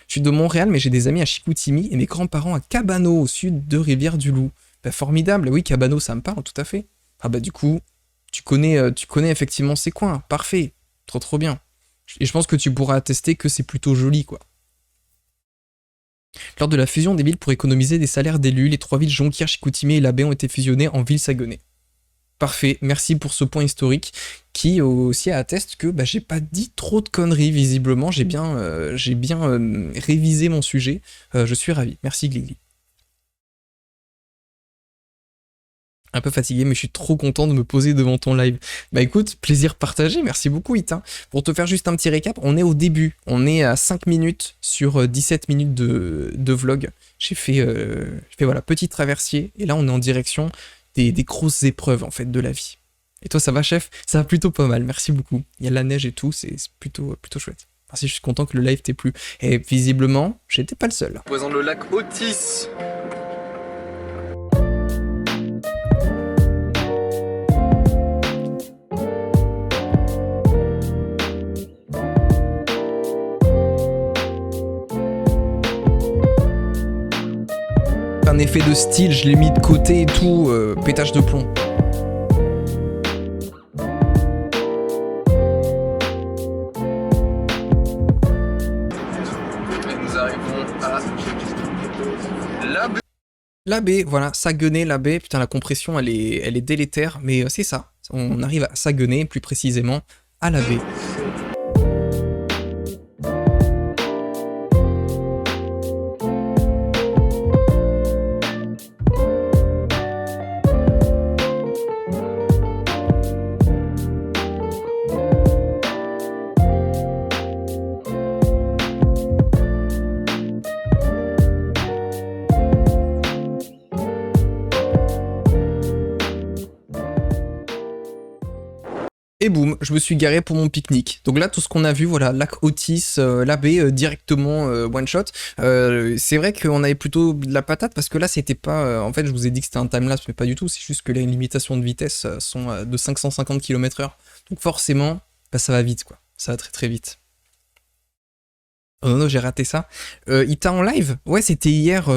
Je suis de Montréal, mais j'ai des amis à Chicoutimi et mes grands-parents à Cabano, au sud de Rivière-du-Loup. Bah, formidable, oui, Cabano, ça me parle, tout à fait. Ah bah du coup, tu connais effectivement ces coins, parfait, trop trop bien. Et je pense que tu pourras attester que c'est plutôt joli, quoi. Lors de la fusion des villes pour économiser des salaires d'élus, les 3 villes Jonquière, Chicoutimi et Labbé ont été fusionnées en ville Saguenay. Parfait, merci pour ce point historique qui aussi atteste que bah, j'ai pas dit trop de conneries visiblement, j'ai bien révisé mon sujet, je suis ravi, merci Gligli. Un peu fatigué, mais je suis trop content de me poser devant ton live. Bah écoute, plaisir partagé, merci beaucoup Ita. Pour te faire juste un petit récap, on est au début, on est à 5 minutes sur 17 minutes de vlog. J'ai fait voilà, petit traversier, et là on est en direction des grosses épreuves en fait de la vie. Et toi ça va chef? Ça va plutôt pas mal, merci beaucoup. Il y a la neige et tout, c'est plutôt chouette. Merci, je suis content que le live t'ait plu. Et visiblement, j'étais pas le seul. Je présente le lac Otis. Un effet de style, je l'ai mis de côté et tout, pétage de plomb. Et nous arrivons à Labbé. Labbé, voilà, Saguenay, Labbé, putain la compression elle est délétère, mais c'est ça, on arrive à Saguenay, plus précisément à Labbé. Et boum, je me suis garé pour mon pique-nique. Donc là, tout ce qu'on a vu, voilà, lac Otis, Labbé, directement one shot. C'est vrai qu'on avait plutôt de la patate parce que là, c'était pas. En fait, je vous ai dit que c'était un timelapse, mais pas du tout. C'est juste que les limitations de vitesse sont de 550 km/h. Donc forcément, bah, ça va vite, quoi. Ça va très très vite. Oh non, non, j'ai raté ça. Ita en live? Ouais, c'était hier,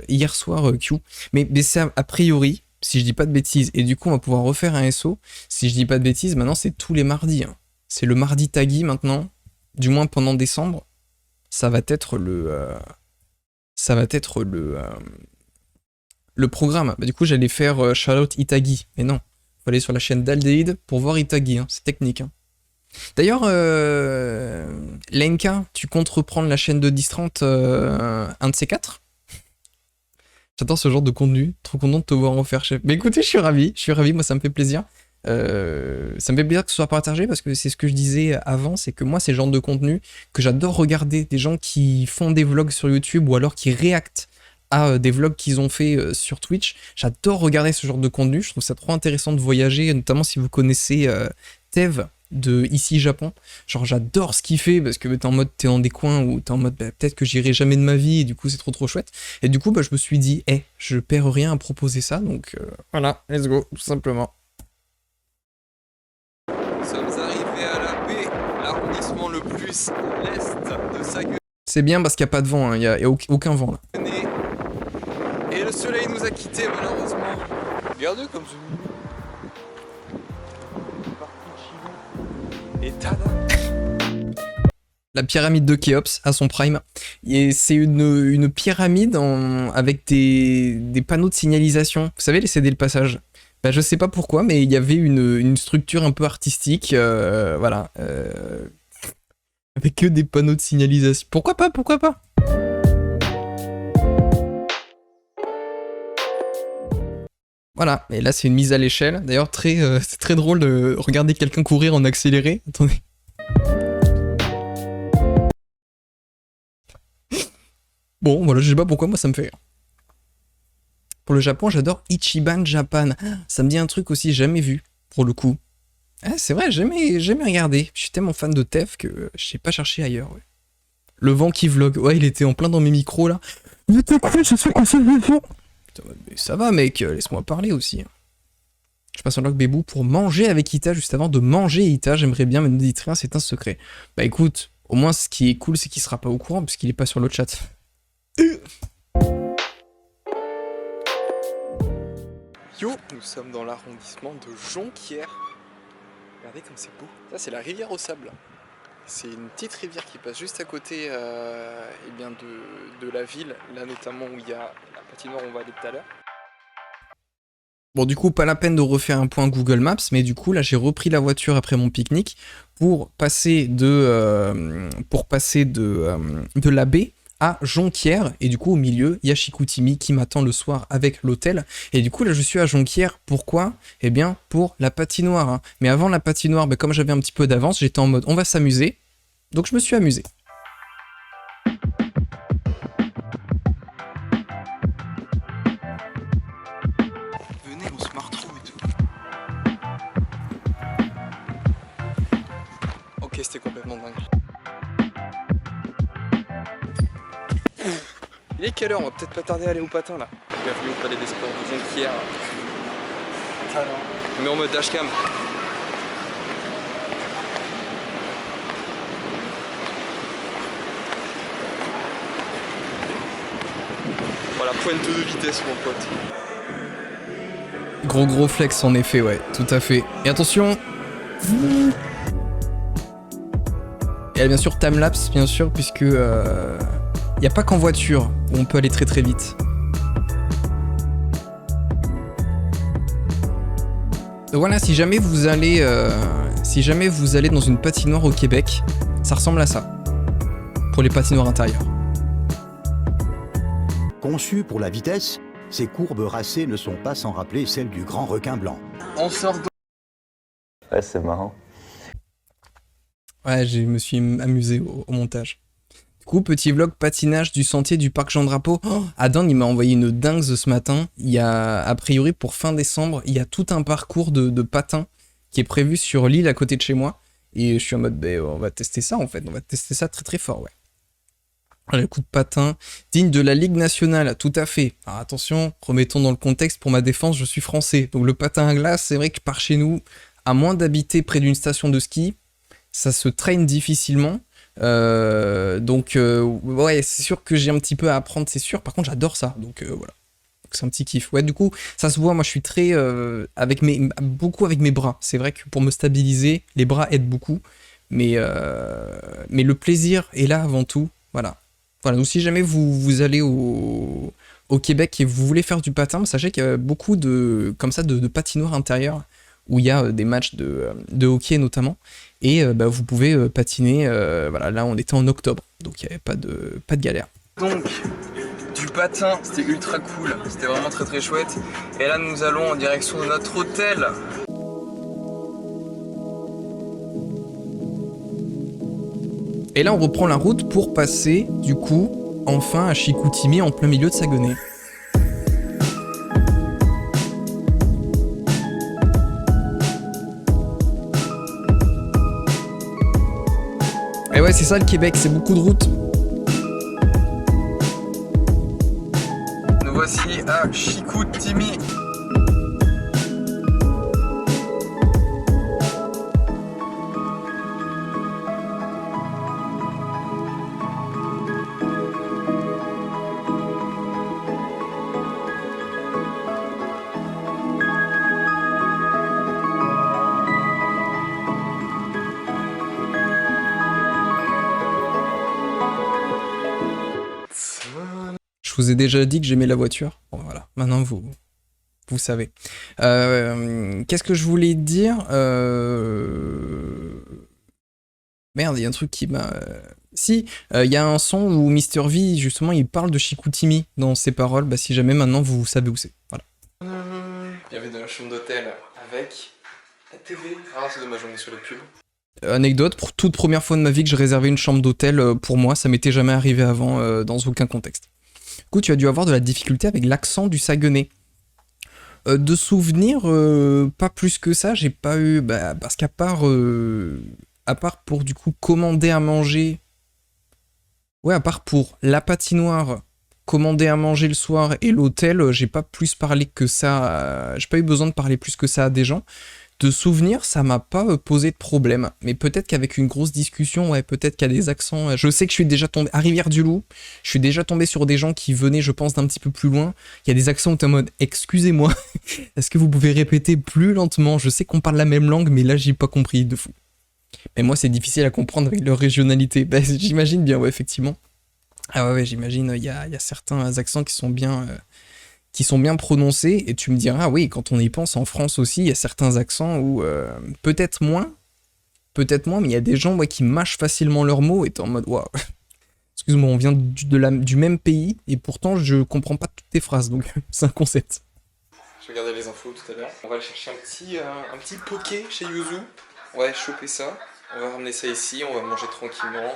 hier soir, Q. Mais c'est a priori, si je dis pas de bêtises, et du coup on va pouvoir refaire un SO, si je dis pas de bêtises, maintenant c'est tous les mardis. Hein. C'est le mardi taggy maintenant, du moins pendant décembre. Ça va être le programme. Bah, du coup j'allais faire Charlotte Itagi, mais non. Faut aller sur la chaîne d'Aldéide pour voir Itagi, hein. C'est technique. Hein. D'ailleurs, Lenka, tu comptes reprendre la chaîne de Distrante un de ces 4? J'adore ce genre de contenu, trop content de te voir en faire, chef. Mais écoutez, je suis ravi, moi ça me fait plaisir. Ça me fait plaisir que ce soit partagé parce que c'est ce que je disais avant, c'est que moi c'est le genre de contenu que j'adore regarder, des gens qui font des vlogs sur YouTube ou alors qui réactent à des vlogs qu'ils ont fait sur Twitch. J'adore regarder ce genre de contenu, je trouve ça trop intéressant de voyager, notamment si vous connaissez Tev de Ici Japon. Genre j'adore ce qu'il fait parce que t'es en mode, t'es dans des coins où t'es en mode bah, peut-être que j'irai jamais de ma vie et du coup c'est trop chouette. Et du coup bah, je me suis dit je perds rien à proposer ça donc voilà, let's go, tout simplement. Nous sommes arrivés à Labbé, l'arrondissement le plus l'est de Saguenay. C'est bien parce qu'il n'y a pas de vent, hein. Il y a aucun vent là. Et le soleil nous a quittés malheureusement. Regardez comme c'est mignon. Et tada! La pyramide de Khéops à son prime. Et c'est une pyramide avec des panneaux de signalisation. Vous savez, les céder le passage. Bah, je sais pas pourquoi, mais il y avait une structure un peu artistique. Voilà. Avec que des panneaux de signalisation. Pourquoi pas? Pourquoi pas? Voilà, et là c'est une mise à l'échelle. D'ailleurs, c'est très drôle de regarder quelqu'un courir en accéléré. Attendez. Bon, voilà, je sais pas pourquoi, moi ça me fait rire. Pour le Japon, j'adore Ichiban Japan. Ça me dit un truc aussi jamais vu, pour le coup. Ah, c'est vrai, jamais regardé. Je suis tellement fan de Tef que je sais pas chercher ailleurs. Ouais. Le vent qui vlog. Ouais, il était en plein dans mes micros là. Mais t'as cru, je suis quoi ça? Putain, mais ça va, mec, laisse-moi parler aussi. Je passe en log Bébou pour manger avec Ita juste avant de manger Ita. J'aimerais bien, mais ne dites rien, c'est un secret. Bah écoute, au moins ce qui est cool, c'est qu'il sera pas au courant puisqu'il est pas sur le chat. Yo, nous sommes dans l'arrondissement de Jonquière. Regardez comme c'est beau. Ça, c'est la rivière au sable. C'est une petite rivière qui passe juste à côté eh bien de la ville, là notamment où il y a la patinoire où on va aller tout à l'heure. Bon, du coup, pas la peine de refaire un point Google Maps, mais du coup, là, j'ai repris la voiture après mon pique-nique pour passer de la baie à Jonquière. Et du coup, au milieu, il y a Chicoutimi qui m'attend le soir avec l'hôtel. Et du coup, là, je suis à Jonquière. Pourquoi? Eh bien, pour la patinoire. Hein. Mais avant la patinoire, bah, comme j'avais un petit peu d'avance, j'étais en mode on va s'amuser. Donc, je me suis amusé. C'était complètement dingue. Il est quelle heure? On va peut-être pas tarder à aller au patin là. Bienvenue au Palais des Sports de Jonquière. On est en mode dashcam. Voilà, pointe de vitesse mon pote. Gros flex en effet, ouais, tout à fait. Et attention. Et bien sûr timelapse bien sûr puisque y a pas qu'en voiture où on peut aller très vite. Donc voilà, si jamais vous allez dans une patinoire au Québec, ça ressemble à ça pour les patinoires intérieures. Conçues pour la vitesse, ces courbes racées ne sont pas sans rappeler celles du grand requin blanc. On sort de... Ouais, c'est marrant. Ouais, je me suis amusé au montage. Du coup, petit vlog patinage du sentier du parc Jean Drapeau. Oh, Adam, il m'a envoyé une dingue ce matin. Il y a, a priori, pour fin décembre, il y a tout un parcours de patins qui est prévu sur l'île à côté de chez moi. Et je suis en mode, on va tester ça en fait. On va tester ça très fort, ouais. Le coup de patin, digne de la Ligue nationale, tout à fait. Alors attention, remettons dans le contexte, pour ma défense, je suis français. Donc le patin à glace, c'est vrai que par chez nous, à moins d'habiter près d'une station de ski, ça se traîne difficilement. Ouais, c'est sûr que j'ai un petit peu à apprendre, c'est sûr. Par contre, j'adore ça. Donc voilà. C'est un petit kiff. Ouais, du coup, ça se voit. Moi, je suis très beaucoup avec mes bras. C'est vrai que pour me stabiliser, les bras aident beaucoup. Mais le plaisir est là avant tout. Voilà. Voilà. Donc, si jamais vous allez au Québec et vous voulez faire du patin, sachez qu'il y a beaucoup de patinoires intérieures où il y a des matchs de hockey notamment. Et vous pouvez patiner, voilà, là on était en octobre, donc il n'y avait pas de galère. Donc, du patin, c'était ultra cool, c'était vraiment très chouette. Et là nous allons en direction de notre hôtel. Et là on reprend la route pour passer, du coup, enfin à Chicoutimi en plein milieu de Saguenay. Et ouais, c'est ça le Québec, c'est beaucoup de routes. Nous voici à Chicoutimi. Je vous ai déjà dit que j'aimais la voiture. Bon, voilà, maintenant vous savez. Qu'est-ce que je voulais dire Merde, il y a un truc qui m'a... Si, il y a un son où Mr V, justement, il parle de Chicoutimi dans ses paroles. Bah, si jamais maintenant vous savez où c'est. Voilà. Bienvenue dans la chambre d'hôtel avec la TV. Ah, c'est dommage, on est sur les pubs. Anecdote, pour toute première fois de ma vie que j'ai réservé une chambre d'hôtel pour moi, ça m'était jamais arrivé avant dans aucun contexte. Du coup, tu as dû avoir de la difficulté avec l'accent du Saguenay. De souvenirs, pas plus que ça, j'ai pas eu... Bah, parce qu'à part pour du coup commander à manger... Ouais, à part pour la patinoire commander à manger le soir et l'hôtel, j'ai pas plus parlé que ça, j'ai pas eu besoin de parler plus que ça à des gens. De souvenirs, ça m'a pas posé de problème. Mais peut-être qu'avec une grosse discussion, ouais, peut-être qu'il y a des accents. Je sais que je suis déjà tombé à Rivière-du-Loup. Je suis déjà tombé sur des gens qui venaient, je pense, d'un petit peu plus loin. Il y a des accents où t'es en mode, excusez-moi, est-ce que vous pouvez répéter plus lentement? Je sais qu'on parle la même langue, mais là, j'ai pas compris de fou. Mais moi, c'est difficile à comprendre avec leur régionalité. Bah, j'imagine bien, ouais, effectivement. Ah ouais, j'imagine, il y a certains accents qui sont bien prononcés, et tu me diras, oui, quand on y pense, en France aussi, il y a certains accents où, peut-être moins, mais il y a des gens, ouais, qui mâchent facilement leurs mots, et t'es en mode, waouh, excuse-moi, on vient du même pays, et pourtant, je comprends pas toutes tes phrases, donc c'est un concept. Je regardais les infos tout à l'heure, on va aller chercher un petit poké chez Yuzu, on va aller choper ça, on va ramener ça ici, on va manger tranquillement.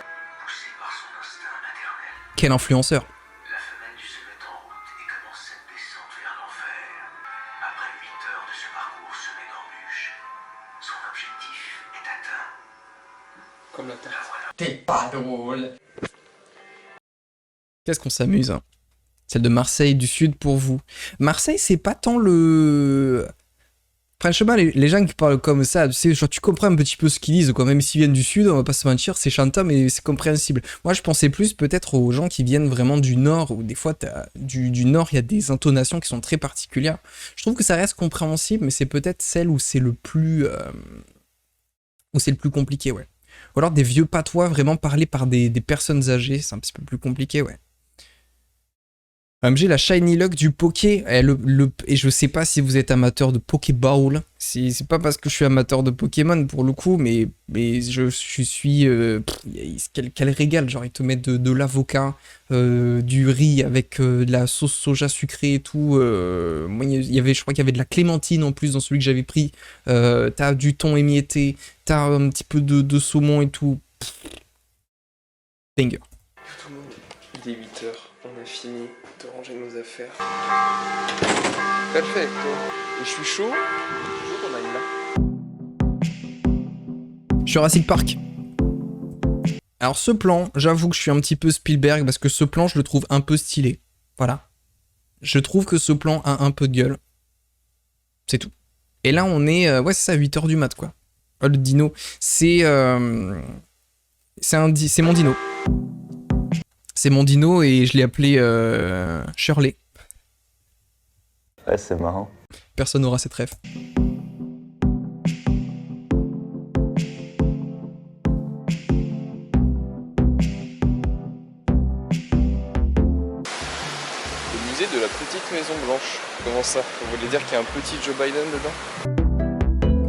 Quel influenceur! La femelle du se met en route et commence cette descente vers l'enfer. Après 8 heures de ce parcours semé d'embûches, son objectif est atteint. Comme la terre. T'es pas drôle! Qu'est-ce qu'on s'amuse, hein? Celle de Marseille du Sud pour vous. Marseille, c'est pas tant le... Franchement, les gens qui parlent comme ça, tu sais, genre, tu comprends un petit peu ce qu'ils disent, quoi. Même s'ils viennent du Sud, on va pas se mentir, c'est chantant, mais c'est compréhensible. Moi, je pensais plus peut-être aux gens qui viennent vraiment du Nord, où des fois, du Nord, il y a des intonations qui sont très particulières. Je trouve que ça reste compréhensible, mais c'est peut-être celle où c'est le plus compliqué, ouais. Ou alors des vieux patois vraiment parlés par des personnes âgées, c'est un petit peu plus compliqué, ouais. J'ai la Shiny Luck du Poké, et je sais pas si vous êtes amateur de Pokéball, c'est pas parce que je suis amateur de Pokémon pour le coup, mais je suis... quel régal, genre ils te mettent de l'avocat, du riz avec de la sauce soja sucrée et tout, moi, je crois qu'il y avait de la clémentine en plus dans celui que j'avais pris, t'as du thon émietté, t'as un petit peu de saumon et tout, banger. Tout le monde, il est 8h, on a fini de ranger nos affaires. Perfect. Et je suis chaud. Je veux qu'on aille là. Jurassic Park. Alors ce plan, j'avoue que je suis un petit peu Spielberg parce que ce plan, je le trouve un peu stylé. Voilà. Je trouve que ce plan a un peu de gueule. C'est tout. Et là, on est... ouais, c'est ça, 8h du mat, quoi. Oh, le dino. C'est mon dino. C'est mon dino et je l'ai appelé Shirley. Ouais, c'est marrant. Personne n'aura cette ref. Le musée de la petite Maison Blanche. Comment ça? Vous voulez dire qu'il y a un petit Joe Biden dedans?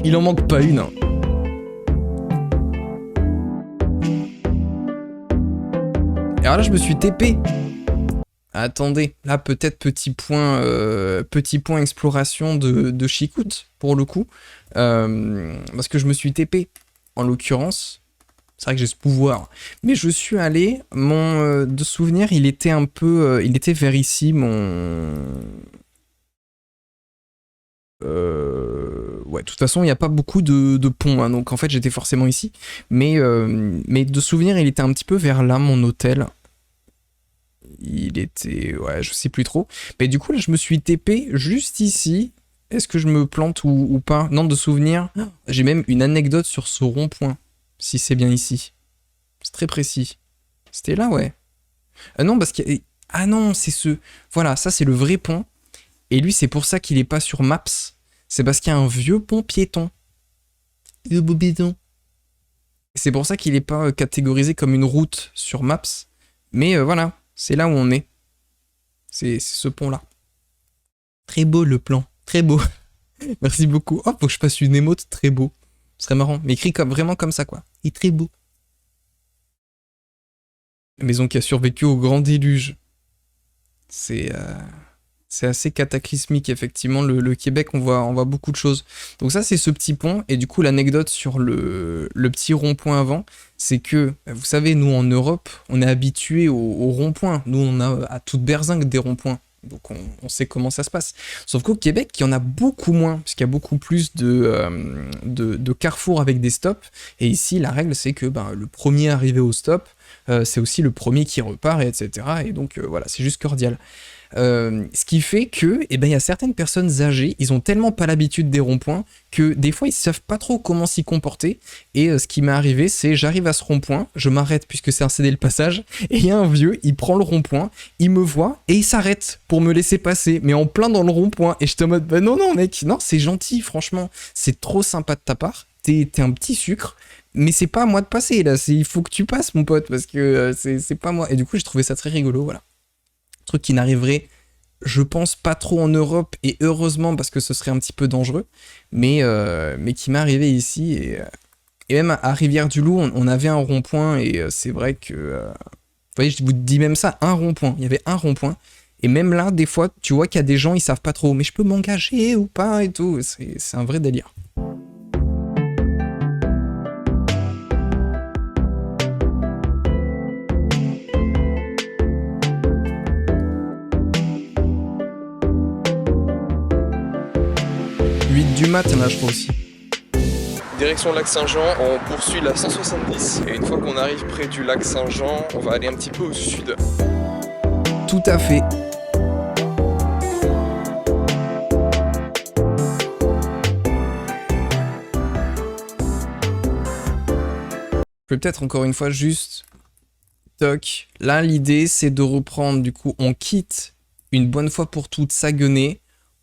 Il en manque pas une, hein. Et alors là, je me suis TP. Attendez, là peut-être petit point exploration de Chicout, pour le coup. Parce que je me suis TP, en l'occurrence. C'est vrai que j'ai ce pouvoir. Mais je suis allé, de souvenir, il était vers ici, ouais, de toute façon, il n'y a pas beaucoup de ponts, hein, donc en fait, j'étais forcément ici. Mais de souvenir, il était un petit peu vers là, mon hôtel. Il était... Ouais, je sais plus trop. Mais du coup, là, je me suis TP juste ici. Est-ce que je me plante ou pas? Non, de souvenir. J'ai même une anecdote sur ce rond-point. Si c'est bien ici. C'est très précis. C'était là, ouais. Non, parce qu'il y a... Ah non, c'est ce... Voilà, ça, c'est le vrai pont. Et lui, c'est pour ça qu'il est pas sur Maps. C'est parce qu'il y a un vieux pont piéton. Le beau piéton. C'est pour ça qu'il est pas catégorisé comme une route sur Maps. Mais voilà. C'est là où on est. C'est ce pont-là. Très beau le plan. Très beau. Merci beaucoup. Oh, faut que je fasse une émote très beau. Ce serait marrant. Mais écrit vraiment comme ça, quoi. Il est très beau. La maison qui a survécu au grand déluge. C'est assez cataclysmique, effectivement. Le Québec, on voit beaucoup de choses. Donc ça, c'est ce petit pont. Et du coup, l'anecdote sur le petit rond-point avant, c'est que, vous savez, nous, en Europe, on est habitués au rond-point. Nous, on a à toute berzingue des ronds-points. Donc on sait comment ça se passe. Sauf qu'au Québec, il y en a beaucoup moins, puisqu'il y a beaucoup plus de carrefours avec des stops. Et ici, la règle, c'est que le premier arrivé au stop, c'est aussi le premier qui repart, et etc. Et donc voilà, c'est juste cordial. Ce qui fait que, eh ben, il y a certaines personnes âgées, ils ont tellement pas l'habitude des ronds-points que des fois ils savent pas trop comment s'y comporter. Et ce qui m'est arrivé, c'est j'arrive à ce rond-point, je m'arrête puisque c'est un cédé le passage, et il y a un vieux, il prend le rond-point, il me voit et il s'arrête pour me laisser passer, mais en plein dans le rond-point. Et j'étais en mode, bah non mec, non, c'est gentil, franchement, c'est trop sympa de ta part, t'es un petit sucre. Mais c'est pas à moi de passer là, il faut que tu passes mon pote parce que c'est pas moi. Et du coup j'ai trouvé ça très rigolo, voilà. Truc qui n'arriverait, je pense, pas trop en Europe, et heureusement parce que ce serait un petit peu dangereux, mais qui m'est arrivé ici, et même à Rivière-du-Loup, on avait un rond-point, et c'est vrai que, vous voyez, je vous dis même ça, un rond-point, il y avait un rond-point, et même là, des fois, tu vois qu'il y a des gens, ils savent pas trop, mais je peux m'engager ou pas, et tout, c'est un vrai délire. Du mat, il y en a, je crois aussi. Direction lac Saint-Jean, on poursuit la 170 et une fois qu'on arrive près du lac Saint-Jean, on va aller un petit peu au sud. Tout à fait. Je vais peut-être encore une fois juste... Toc. Là, l'idée, c'est de reprendre, du coup, on quitte une bonne fois pour toutes Saguenay,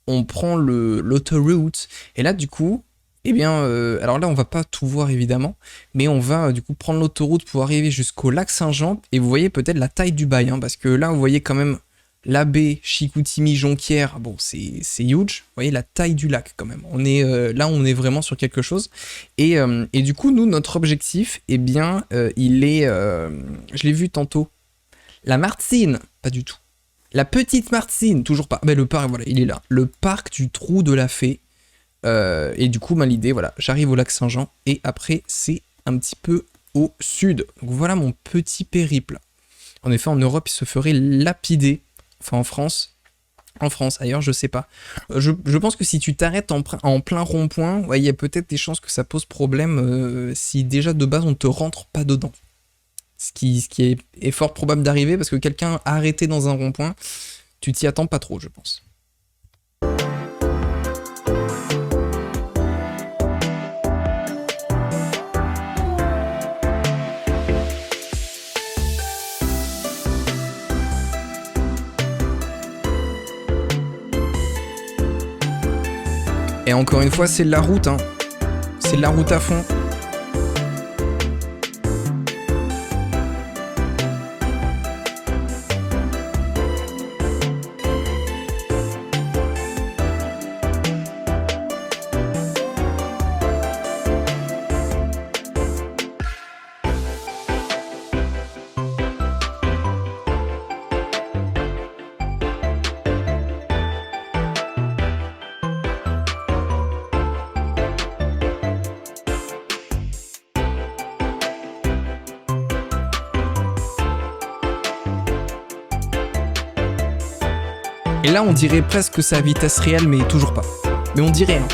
on prend l'autoroute, et là, du coup, eh bien, alors là, on va pas tout voir, évidemment, mais on va, du coup, prendre l'autoroute pour arriver jusqu'au lac Saint-Jean, et vous voyez peut-être la taille du bail, hein, parce que là, vous voyez quand même la baie Chicoutimi, Jonquière, bon, c'est huge, vous voyez la taille du lac, quand même. On est, là, on est vraiment sur quelque chose, et du coup, nous, notre objectif, eh bien, il est, je l'ai vu tantôt, la Martine, pas du tout. La petite Martine, toujours pas. Mais le parc, voilà, il est là. Le parc du Trou de la Fée. Et du coup, l'idée, voilà, j'arrive au lac Saint-Jean. Et après, c'est un petit peu au sud. Donc voilà mon petit périple. En effet, en Europe, il se ferait lapider. Enfin, en France. En France, ailleurs, je sais pas. Je pense que si tu t'arrêtes en plein rond-point, ouais, il y a peut-être des chances que ça pose problème si déjà de base, on te rentre pas dedans. Ce qui est fort probable d'arriver parce que quelqu'un arrêté dans un rond-point, tu t'y attends pas trop, je pense. Et encore une fois, c'est de la route, hein. C'est de la route à fond. Et là, on dirait presque que c'est à vitesse réelle, mais toujours pas. Mais on dirait, hein.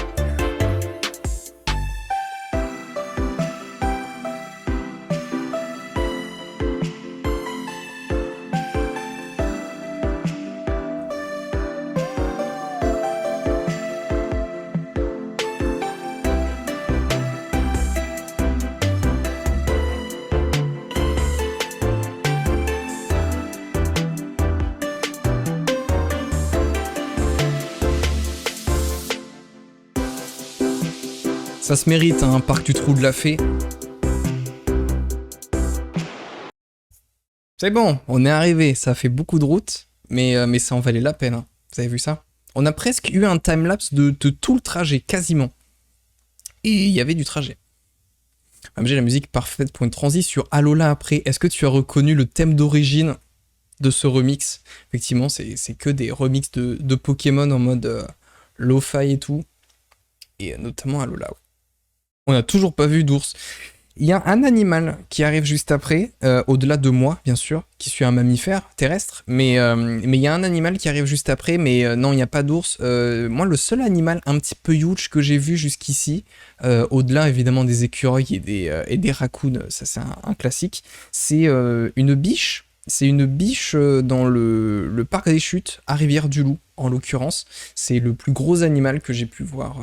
Ça se mérite, hein, un parc du Trou de la Fée. C'est bon, on est arrivé. Ça fait beaucoup de route, mais ça en valait la peine. Hein. Vous avez vu ça? On a presque eu un timelapse de tout le trajet, quasiment. Et il y avait du trajet. J'ai la musique parfaite pour une transi sur Alola après. Est-ce que tu as reconnu le thème d'origine de ce remix? Effectivement, c'est que des remixes de Pokémon en mode lo-fi et tout. Et notamment Alola. Ouais. On n'a toujours pas vu d'ours. Il y a un animal qui arrive juste après, au-delà de moi, bien sûr, qui suis un mammifère terrestre, mais il y a un animal qui arrive juste après, mais non, il n'y a pas d'ours. Moi, le seul animal un petit peu huge que j'ai vu jusqu'ici, au-delà évidemment des écureuils et des raccoons, ça c'est un classique, c'est une biche. C'est une biche dans le parc des Chutes, à Rivière-du-Loup, en l'occurrence. C'est le plus gros animal que j'ai pu voir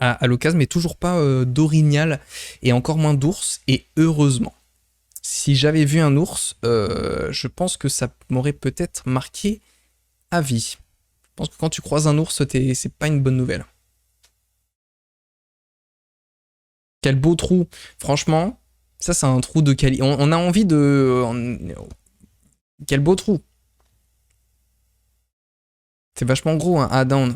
à l'occasion, mais toujours pas d'orignal et encore moins d'ours, et heureusement. Si j'avais vu un ours, je pense que ça m'aurait peut-être marqué à vie. Je pense que quand tu croises un ours, c'est pas une bonne nouvelle. Quel beau trou, franchement, ça c'est un trou de qualité. On a envie de... Quel beau trou. C'est vachement gros, hein, à Down.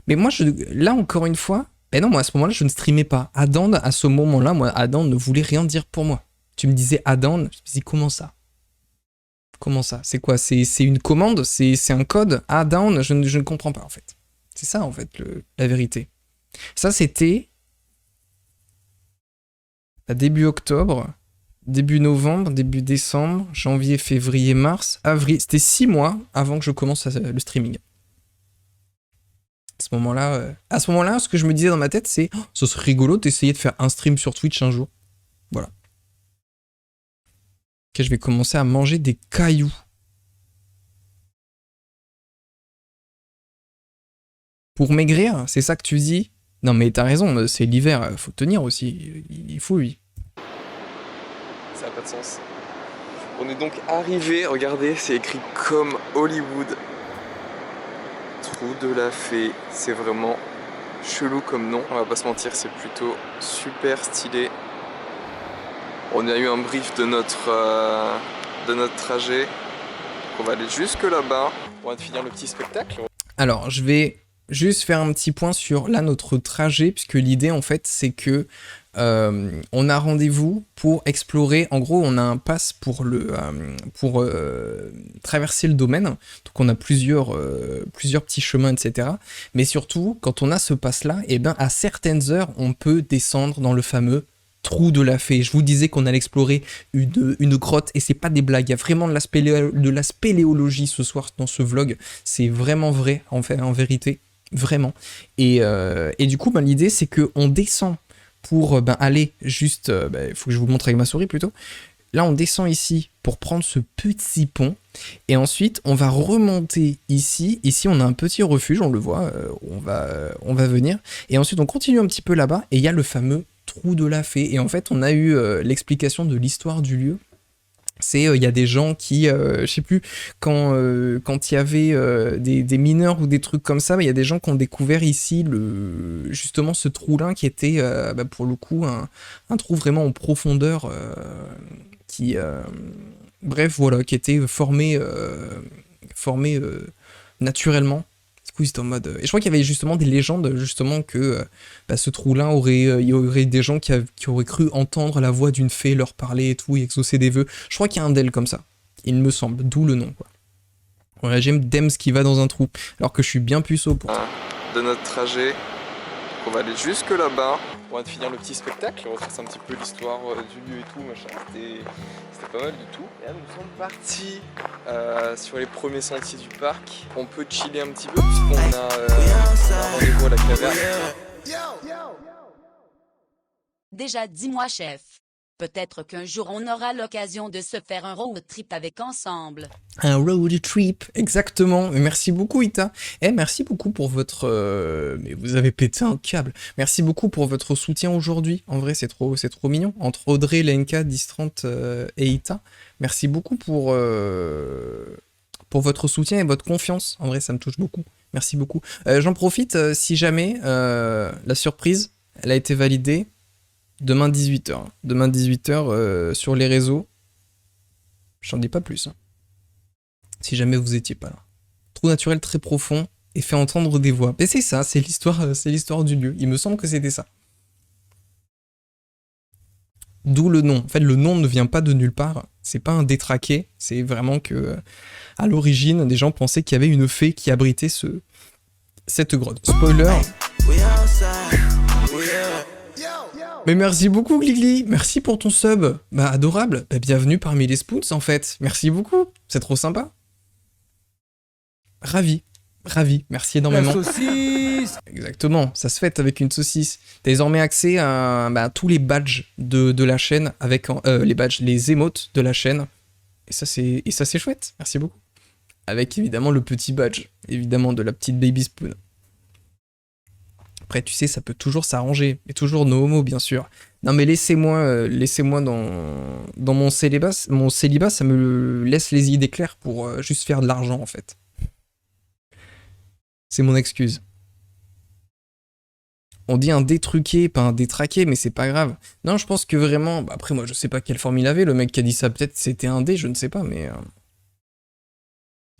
Mais moi, là encore une fois, mais non, moi à ce moment-là, je ne streamais pas. Adan, à ce moment-là, moi, Adan ne voulait rien dire pour moi. Tu me disais Adan, je me disais comment ça? Comment ça? C'est quoi? C'est une commande? C'est un code? Adan, je ne comprends pas en fait. C'est ça en fait la vérité. Ça c'était à début octobre, début novembre, début décembre, janvier, février, mars, avril. C'était 6 mois avant que je commence le streaming. À ce moment-là, ce que je me disais dans ma tête, c'est oh, ce serait rigolo d'essayer de faire un stream sur Twitch un jour. Voilà. Ok, je vais commencer à manger des cailloux. Pour maigrir, c'est ça que tu dis? Non mais t'as raison, c'est l'hiver, faut tenir aussi. Il faut, oui. Ça n'a pas de sens. On est donc arrivé, regardez, c'est écrit comme Hollywood. Trou de la Fée, c'est vraiment chelou comme nom. On va pas se mentir, c'est plutôt super stylé. On a eu un brief de notre trajet. On va aller jusque là-bas. On va finir le petit spectacle. Alors, je vais juste faire un petit point sur là notre trajet, puisque l'idée en fait c'est que on a rendez-vous pour explorer. En gros, on a un pass pour traverser le domaine. Donc on a plusieurs petits chemins, etc. Mais surtout, quand on a ce pass-là, et ben à certaines heures, on peut descendre dans le fameux trou de la Fée. Je vous disais qu'on allait explorer une grotte, et c'est pas des blagues. Il y a vraiment de la spéléologie ce soir dans ce vlog. C'est vraiment vrai, en vérité. Vraiment. Et du coup, ben, l'idée, c'est qu'on descend pour aller juste... il faut que je vous montre avec ma souris plutôt. Là, on descend ici pour prendre ce petit pont. Et ensuite, on va remonter ici. Ici, on a un petit refuge, on le voit. On va venir. Et ensuite, on continue un petit peu là-bas. Et il y a le fameux trou de la Fée. Et en fait, on a eu l'explication de l'histoire du lieu. C'est il y a des gens qui, je sais plus, quand il y avait des mineurs ou des trucs comme ça, il y a des gens qui ont découvert ici justement ce trou-là qui était pour le coup un trou vraiment en profondeur bref voilà, qui était formé naturellement. Du coup, c'était en mode... Et je crois qu'il y avait justement des légendes justement que ce trou-là il y aurait des gens qui auraient cru entendre la voix d'une fée leur parler et tout, et exaucer des vœux. Je crois qu'il y a un d'elles comme ça, il me semble, d'où le nom, quoi. Voilà, j'aime Dems qui va dans un trou, alors que je suis bien puceau pour ça. De notre trajet, on va aller jusque là-bas. On va finir le petit spectacle, on retrace un petit peu l'histoire du lieu et tout, machin. C'était pas mal du tout. Et là, nous sommes partis sur les premiers sentiers du parc. On peut chiller un petit peu puisqu'on a un rendez-vous à la caverne. Déjà 10 mois, chef. Peut-être qu'un jour on aura l'occasion de se faire un road trip avec ensemble. Un road trip, exactement. Merci beaucoup, Ita. Merci beaucoup pour votre... Mais vous avez pété un câble. Merci beaucoup pour votre soutien aujourd'hui. En vrai, c'est trop mignon. Entre Audrey, Lenka, Distrante et Ita. Merci beaucoup pour votre soutien et votre confiance. En vrai, ça me touche beaucoup. Merci beaucoup. J'en profite, si jamais la surprise, elle a été validée. Demain 18h. Demain 18h sur les réseaux. J'en dis pas plus. Hein. Si jamais vous étiez pas là. Trou naturel très profond et fait entendre des voix. Mais c'est ça, c'est l'histoire du lieu. Il me semble que c'était ça. D'où le nom. En fait, le nom ne vient pas de nulle part. C'est pas un détraqué. C'est vraiment que, à l'origine, des gens pensaient qu'il y avait une fée qui abritait cette grotte. Spoiler. Mais merci beaucoup, Gligli. Merci pour ton sub. Bah, adorable. Bah, bienvenue parmi les spoons, en fait. Merci beaucoup. C'est trop sympa. Ravi. Ravi. Merci énormément. La saucisse. Exactement. Ça se fête avec une saucisse. T'as désormais accès à tous les badges de la chaîne avec les badges, les émotes de la chaîne. Et ça, c'est chouette. Merci beaucoup. Avec évidemment le petit badge. Évidemment, de la petite baby spoon. Après, tu sais, ça peut toujours s'arranger. Et toujours no homo, bien sûr. Non, mais laissez-moi dans mon célibat. Mon célibat, ça me laisse les idées claires pour juste faire de l'argent, en fait. C'est mon excuse. On dit un détruqué, pas un détraqué, mais c'est pas grave. Non, je pense que vraiment... Bah après, moi, je sais pas quelle forme il avait. Le mec qui a dit ça, peut-être c'était un dé, je ne sais pas, mais...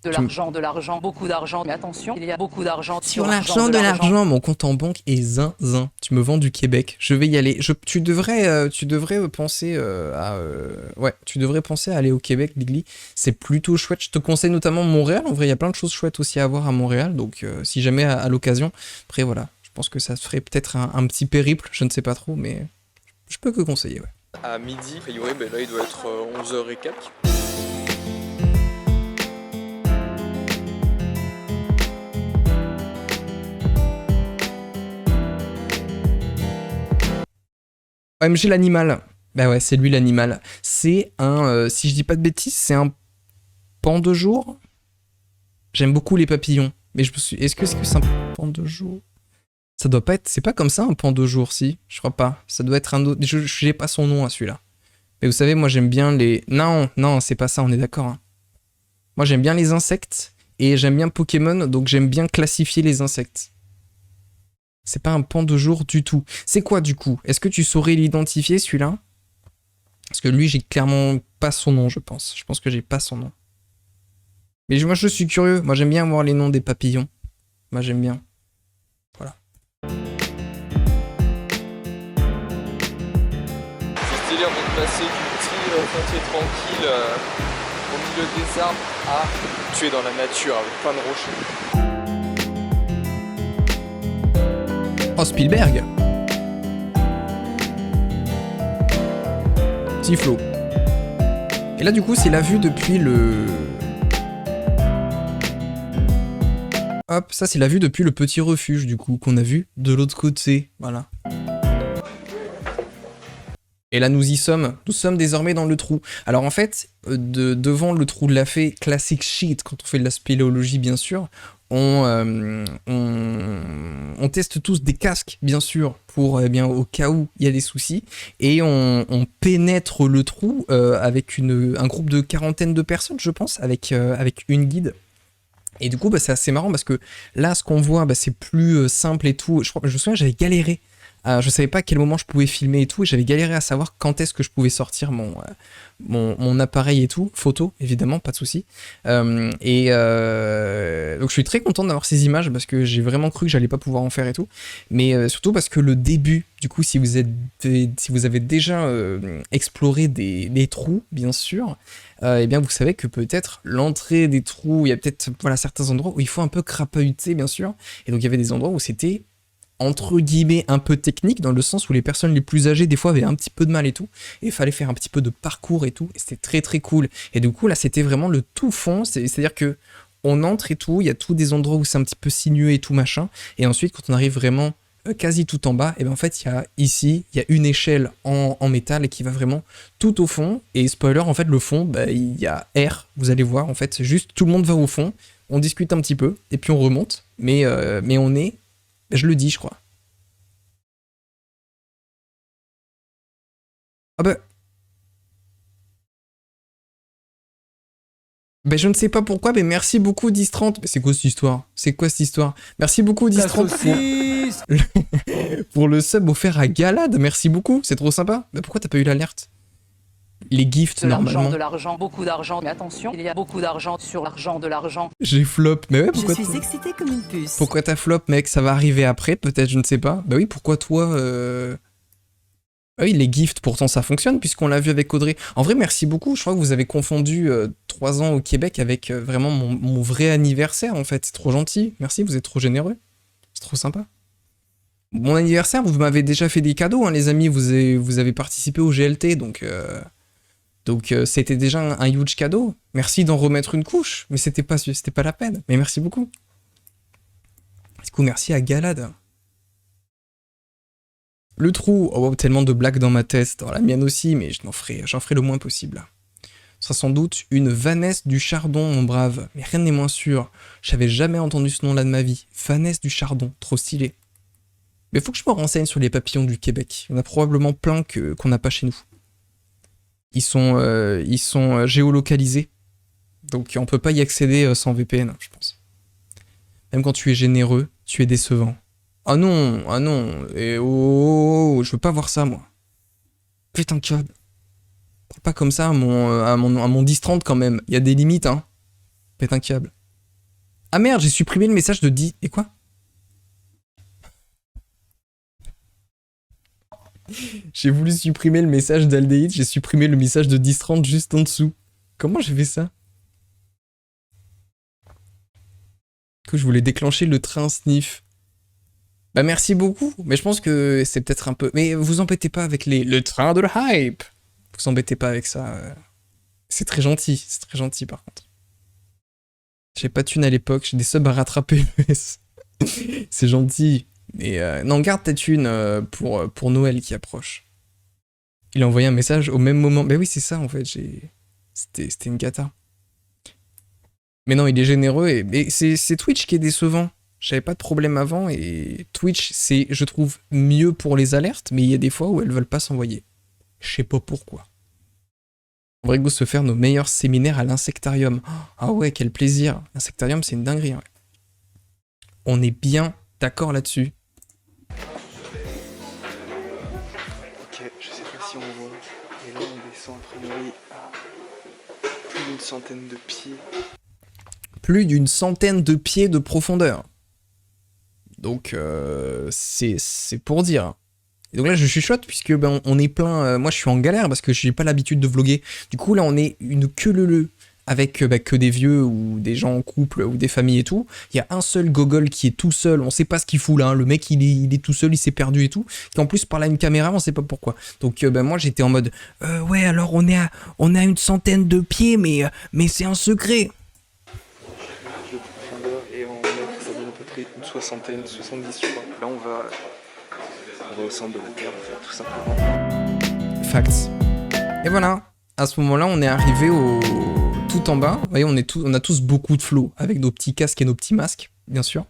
De l'argent, beaucoup d'argent. Mais attention, il y a beaucoup d'argent sur l'argent, de l'argent. Mon compte en banque est zinzin. Tu me vends du Québec. Je vais y aller. Tu devrais penser ouais, tu devrais penser à aller au Québec, Ligli. C'est plutôt chouette. Je te conseille notamment Montréal. En vrai, il y a plein de choses chouettes aussi à voir à Montréal. Donc, si jamais à l'occasion. Après, voilà. Je pense que ça se ferait peut-être un petit périple. Je ne sais pas trop, mais je peux que conseiller, ouais. À midi, a priori, ben là, il doit être 11h et quelques. OMG l'animal. Bah ouais, c'est lui l'animal. C'est un, si je dis pas de bêtises, c'est un pan de jour. J'aime beaucoup les papillons. Mais je me suis... Est-ce que c'est un pan de jour? Ça doit pas être... C'est pas comme ça un pan de jour, si? Je crois pas. Ça doit être un autre... J'ai pas son nom à celui-là. Mais vous savez, moi j'aime bien les... Non, c'est pas ça, on est d'accord. Hein. Moi j'aime bien les insectes. Et j'aime bien Pokémon, donc j'aime bien classifier les insectes. C'est pas un pan de jour du tout. C'est quoi du coup? Est-ce que tu saurais l'identifier celui-là? Parce que lui, j'ai clairement pas son nom, je pense. Je pense que j'ai pas son nom. Mais moi, je suis curieux. Moi, j'aime bien voir les noms des papillons. Moi, j'aime bien. Voilà. C'est stylé en train de passer du petit sentier tranquille au milieu des arbres à tuer dans la nature avec plein de rochers. Oh, Spielberg. Petit Flo. Et là, du coup, c'est la vue depuis le... Hop, ça, c'est la vue depuis le petit refuge, du coup, qu'on a vu de l'autre côté. Voilà. Et là, nous y sommes. Nous sommes désormais dans le trou. Alors, en fait, devant le trou de la fée, classic shit, quand on fait de la spéléologie, bien sûr, on teste tous des casques, bien sûr, pour, eh bien, au cas où il y a des soucis. Et on pénètre le trou avec un groupe de 40aine de personnes, je pense, avec une guide. Et du coup, bah, c'est assez marrant parce que là, ce qu'on voit, bah, c'est plus simple et tout. Je me souviens, j'avais galéré. Je savais pas à quel moment je pouvais filmer et tout, et j'avais galéré à savoir quand est-ce que je pouvais sortir mon appareil et tout, photo évidemment, pas de souci. Donc je suis très content d'avoir ces images parce que j'ai vraiment cru que j'allais pas pouvoir en faire et tout, mais surtout parce que le début, du coup, si vous avez déjà exploré des trous, bien sûr, eh bien vous savez que peut-être l'entrée des trous, il y a peut-être certains endroits où il faut un peu crapahuter, bien sûr, et donc il y avait des endroits où c'était entre guillemets un peu technique, dans le sens où les personnes les plus âgées des fois avaient un petit peu de mal et tout, et il fallait faire un petit peu de parcours et tout, et c'était très très cool. Et du coup là c'était vraiment le tout fond, c'est-à-dire que on entre et tout, il y a tous des endroits où c'est un petit peu sinueux et tout machin, et ensuite quand on arrive vraiment quasi tout en bas, et bien en fait il y a une échelle en métal qui va vraiment tout au fond, et spoiler, en fait le fond, bah, il y a air, vous allez voir, en fait juste tout le monde va au fond, on discute un petit peu, et puis on remonte, mais on est... Je le dis, je crois. Ah bah... Ben je ne sais pas pourquoi, mais merci beaucoup 1030. Mais c'est quoi cette histoire? C'est quoi cette histoire? Merci beaucoup 1030 pour le sub offert à Galad. Merci beaucoup, c'est trop sympa. Mais pourquoi t'as pas eu l'alerte? Les gifts, normalement. De l'argent, beaucoup d'argent. Mais attention, il y a beaucoup d'argent sur l'argent, de l'argent. J'ai flop. Mais ouais, pourquoi je suis excitée comme une puce. Pourquoi t'as flop, mec? Ça va arriver après, peut-être, je ne sais pas. Bah oui, pourquoi toi... Ah oui, les gifts, pourtant ça fonctionne, puisqu'on l'a vu avec Audrey. En vrai, merci beaucoup. Je crois que vous avez confondu 3 ans au Québec avec vraiment mon vrai anniversaire, en fait. C'est trop gentil. Merci, vous êtes trop généreux. C'est trop sympa. Mon anniversaire, vous m'avez déjà fait des cadeaux, hein, les amis. Vous avez participé au GLT, donc c'était déjà un huge cadeau. Merci d'en remettre une couche, mais c'était pas la peine. Mais merci beaucoup. Du coup, merci à Galad. Le trou, oh, tellement de blagues dans ma tête, dans la mienne aussi, mais j'en ferai le moins possible. Ce sera sans doute une Vanesse du Chardon, mon brave. Mais rien n'est moins sûr. J'avais jamais entendu ce nom-là de ma vie. Vanesse du Chardon, trop stylé. Mais faut que je me renseigne sur les papillons du Québec. Il y en a probablement plein qu'on n'a pas chez nous. Ils sont géolocalisés. Donc on peut pas y accéder sans VPN, je pense. Même quand tu es généreux, tu es décevant. Ah non, et je veux pas voir ça, moi. Putain, que... Pas comme ça à mon 10-30 quand même. Il y a des limites, hein. Pète un câble. Ah merde, j'ai supprimé le message de 10... Et quoi? J'ai voulu supprimer le message d'Aldéhyde, j'ai supprimé le message de 10-30 juste en dessous. Comment j'ai fait ça? Que je voulais déclencher le train sniff. Bah merci beaucoup, mais je pense que c'est peut-être un peu... Mais vous embêtez pas avec le train de la hype. Vous embêtez pas avec ça. C'est très gentil par contre. J'ai pas de thune à l'époque, j'ai des subs à rattraper. C'est gentil. Mais non, garde ta thune pour Noël qui approche. Il a envoyé un message au même moment. Bah oui, c'est ça en fait, c'était une cata. Mais non, il est généreux mais c'est Twitch qui est décevant. J'avais pas de problème avant et Twitch, c'est, je trouve, mieux pour les alertes, mais il y a des fois où elles veulent pas s'envoyer. Je sais pas pourquoi. On devrait go se faire nos meilleurs séminaires à l'insectarium. Ah ouais, quel plaisir. L'insectarium, c'est une dinguerie. Ouais. On est bien d'accord là-dessus. Ok, je sais pas si on voit, mais là on descend a priori à plus d'une centaine de pieds. Plus d'une centaine de pieds de profondeur. Donc c'est pour dire. Et donc là je chuchote puisque ben, on est plein. Moi je suis en galère parce que j'ai pas l'habitude de vlogger. Du coup là on est une queue leu avec que des vieux ou des gens en couple ou des familles et tout. Il y a un seul gogol qui est tout seul. On sait pas ce qu'il fout là. Hein. Le mec il est tout seul, il s'est perdu et tout. Qui en plus parle à une caméra, on sait pas pourquoi. Donc ben moi j'étais en mode ouais alors on est à une centaine de pieds mais c'est un secret. Et on a ça donne à peu près une soixantaine, 70 je crois. Là on va au centre de la Terre en fait, tout simplement. Facts. Et voilà, à ce moment-là on est arrivé tout en bas. Vous voyez, on a tous beaucoup de flow avec nos petits casques et nos petits masques, bien sûr.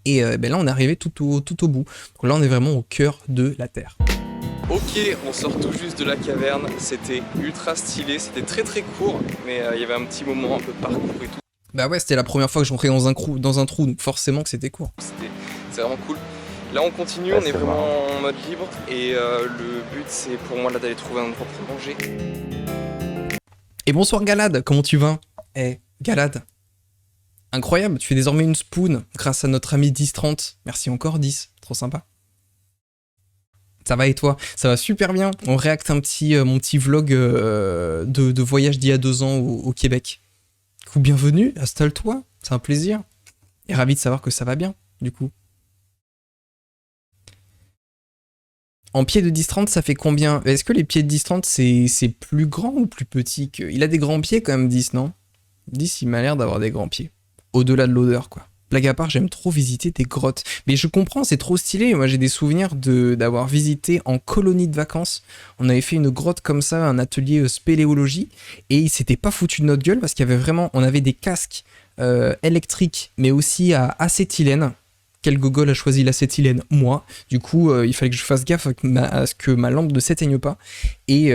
Et ben là on est arrivé tout au bout. Donc là on est vraiment au cœur de la Terre. Ok, on sort tout juste de la caverne, c'était ultra stylé, c'était très très court, mais il y avait un petit moment un peu de parcours et tout. Bah ouais, c'était la première fois que j'entrais dans un trou, donc forcément que c'était court. C'est vraiment cool. Là on continue, on est vraiment en mode libre et le but c'est pour moi là d'aller trouver un endroit pour manger. Et bonsoir Galad, comment tu vas? Galad. Incroyable, tu fais désormais une spoon grâce à notre ami 1030. Merci encore 10, trop sympa. Ça va et toi? Ça va super bien. On réacte mon petit vlog de voyage d'il y a 2 ans au Québec. Du coup, bienvenue, installe-toi, c'est un plaisir. Et ravi de savoir que ça va bien, du coup. En pieds de 10-30, ça fait combien? Est-ce que les pieds de 10-30, c'est plus grand ou plus petit que... Il a des grands pieds quand même, 10, non? 10, il m'a l'air d'avoir des grands pieds. Au-delà de l'odeur, quoi. Blague à part, j'aime trop visiter des grottes. Mais je comprends, c'est trop stylé. Moi, j'ai des souvenirs d'avoir visité en colonie de vacances. On avait fait une grotte comme ça, un atelier spéléologie. Et il s'était pas foutu de notre gueule parce qu'il y avait vraiment... On avait des casques électriques, mais aussi à acétylène. Quel gogol a choisi l'acétylène? Moi. Du coup, il fallait que je fasse gaffe à ce que ma lampe ne s'éteigne pas. Et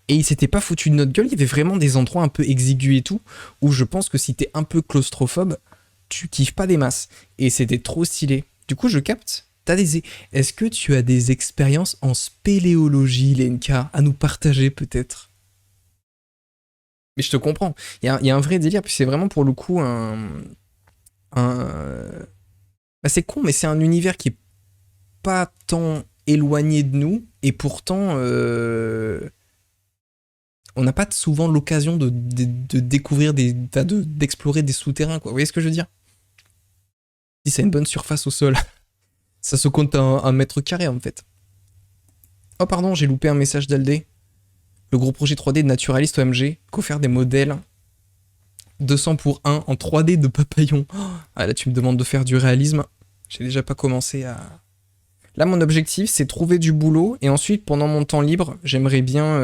il s'était pas foutu de notre gueule. Il y avait vraiment des endroits un peu exigus et tout, où je pense que si t'es un peu claustrophobe, tu kiffes pas des masses. Et c'était trop stylé. Du coup, je capte. Est-ce que tu as des expériences en spéléologie, Lenka, à nous partager peut-être? Mais je te comprends. Il y a un vrai délire. Puis c'est vraiment pour le coup Bah c'est con, mais c'est un univers qui est pas tant éloigné de nous, et pourtant, on n'a pas souvent l'occasion de découvrir d'explorer des souterrains, quoi. Vous voyez ce que je veux dire? Si ça a une bonne surface au sol. Ça se compte un mètre carré en fait. Oh pardon, j'ai loupé un message d'Aldé. Le gros projet 3D de Naturalist OMG, qu'offert des modèles 200 pour 1 en 3D de papillon. Oh, ah là tu me demandes de faire du réalisme. J'ai déjà pas commencé à... Là mon objectif c'est trouver du boulot et ensuite pendant mon temps libre j'aimerais bien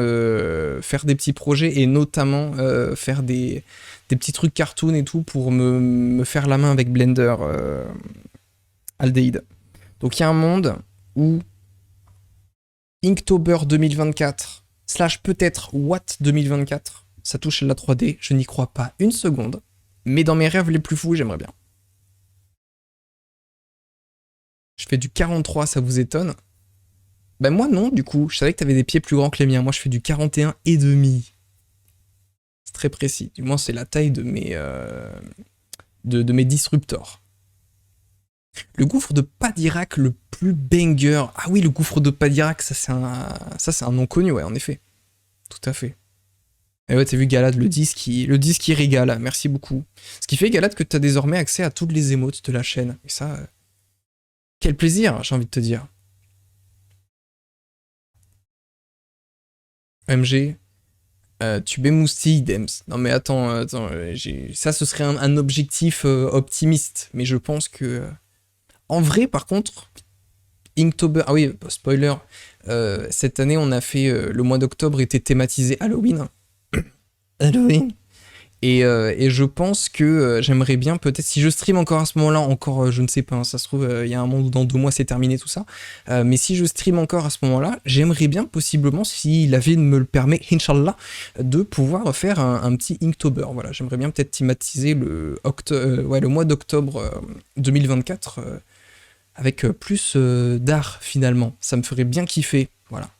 faire des petits projets et notamment faire des petits trucs cartoon et tout pour me faire la main avec Blender Aldéide. Donc il y a un monde où Inktober 2024 / peut-être Watt 2024, ça touche la 3D, je n'y crois pas une seconde, mais dans mes rêves les plus fous, j'aimerais bien. Je fais du 43, ça vous étonne? Ben moi non, du coup, je savais que t'avais des pieds plus grands que les miens, moi je fais du 41,5. C'est très précis, du moins c'est la taille de mes, de mes disruptors. Le gouffre de Padirac le plus banger. Ah oui, le gouffre de Padirac, ça c'est un nom connu, ouais, en effet. Tout à fait. Et ouais, t'as vu Galad, le disque qui régale, merci beaucoup. Ce qui fait, Galad, que t'as désormais accès à toutes les émotes de la chaîne. Et ça, quel plaisir, j'ai envie de te dire. MG, tu bémoustilles, Dems. Non mais attends, ça ce serait un objectif optimiste, mais je pense que... En vrai, par contre, Inktober... Ah oui, spoiler, cette année, on a fait... le mois d'octobre était thématisé Halloween. Halloween. Et je pense que j'aimerais bien, peut-être, si je stream encore à ce moment-là, encore, je ne sais pas, hein, ça se trouve, il y a un monde où dans 2 mois c'est terminé tout ça, mais si je stream encore à ce moment-là, j'aimerais bien, possiblement, si la vie me le permet, Inch'Allah, de pouvoir faire un petit Inktober. Voilà, j'aimerais bien peut-être thématiser le mois d'octobre 2024 avec plus d'art, finalement. Ça me ferait bien kiffer, voilà.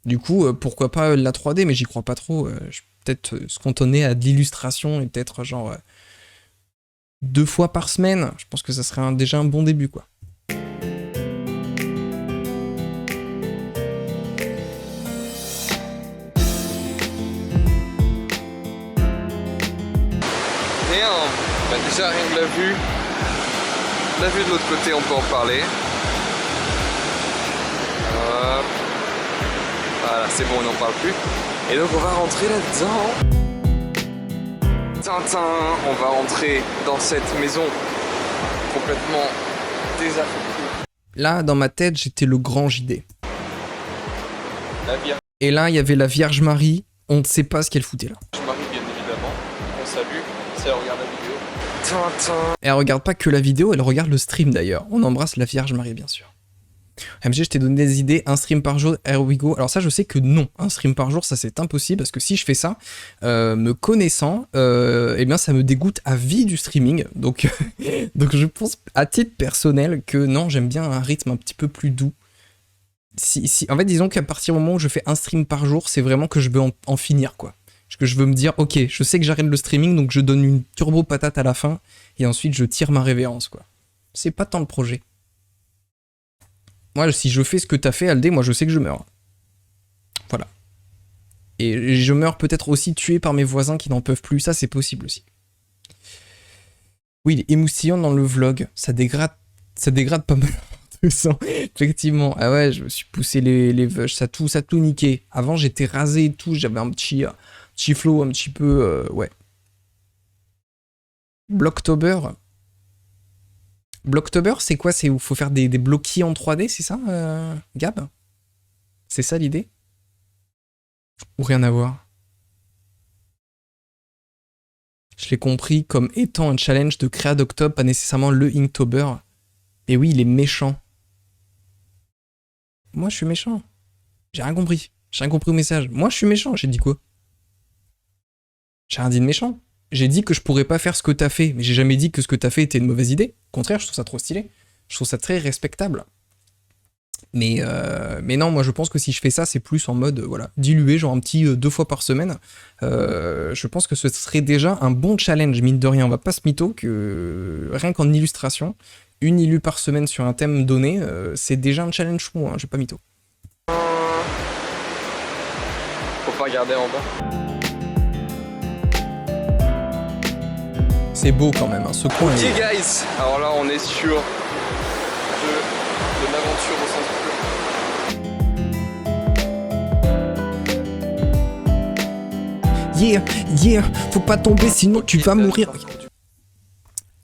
Du coup, pourquoi pas la 3D, mais j'y crois pas trop. Je peut-être se cantonner à de l'illustration et peut-être genre 2 fois par semaine. Je pense que ça serait déjà un bon début, quoi. Rien, bah déjà rien que la vue de l'autre côté, on peut en parler. Voilà, c'est bon, on n'en parle plus. Et donc on va rentrer là-dedans. Tintin, on va rentrer dans cette maison complètement désaffectée. Là, dans ma tête, j'étais le grand JD. La Vierge Et là, il y avait la Vierge Marie. On ne sait pas ce qu'elle foutait là. Marie, bien évidemment. On salue, si elle regarde la vidéo. Tintin. Et elle regarde pas que la vidéo, elle regarde le stream d'ailleurs. On embrasse la Vierge Marie, bien sûr. MG, je t'ai donné des idées, un stream par jour, here we go. Alors ça, je sais que non, un stream par jour, ça c'est impossible, parce que si je fais ça, me connaissant, eh bien ça me dégoûte à vie du streaming. Donc, donc je pense à titre personnel que non, j'aime bien un rythme un petit peu plus doux. En fait, disons qu'à partir du moment où je fais un stream par jour, c'est vraiment que je veux en finir, quoi. Que je veux me dire, ok, je sais que j'arrête le streaming, donc je donne une turbo patate à la fin, et ensuite je tire ma révérence, quoi. C'est pas tant le projet. Moi, si je fais ce que t'as fait, Aldé, moi je sais que je meurs. Voilà. Et je meurs peut-être aussi tué par mes voisins qui n'en peuvent plus, ça c'est possible aussi. Oui, il est émoustillant dans le vlog, ça dégrade pas mal de sang, effectivement. Ah ouais, je me suis poussé les vush, ça a tout niqué. Avant j'étais rasé et tout, j'avais un petit flow un petit peu, ouais. Blocktober, c'est quoi? C'est où faut faire des bloquis en 3D, c'est ça, Gab? C'est ça l'idée? Ou rien à voir? Je l'ai compris comme étant un challenge de créa d'octobre, pas nécessairement le Inktober. Et oui, il est méchant. Moi, je suis méchant. J'ai rien compris. J'ai rien compris au message. Moi, je suis méchant. J'ai dit quoi? J'ai rien dit de méchant. J'ai dit que je pourrais pas faire ce que t'as fait, mais j'ai jamais dit que ce que t'as fait était une mauvaise idée. Au contraire, je trouve ça trop stylé. Je trouve ça très respectable. Mais non, moi je pense que si je fais ça, c'est plus en mode, voilà, dilué, genre un petit 2 fois par semaine. Je pense que ce serait déjà un bon challenge, mine de rien. On va pas se mytho que rien qu'en illustration, une illu par semaine sur un thème donné, c'est déjà un challenge fou, hein, je vais pas mytho. Faut pas regarder en bas. C'est beau quand même, hein, ce coin. Ok guys, alors là on est sur de de l'aventure au sens pur. Yeah, faut pas tomber sinon tu vas mourir.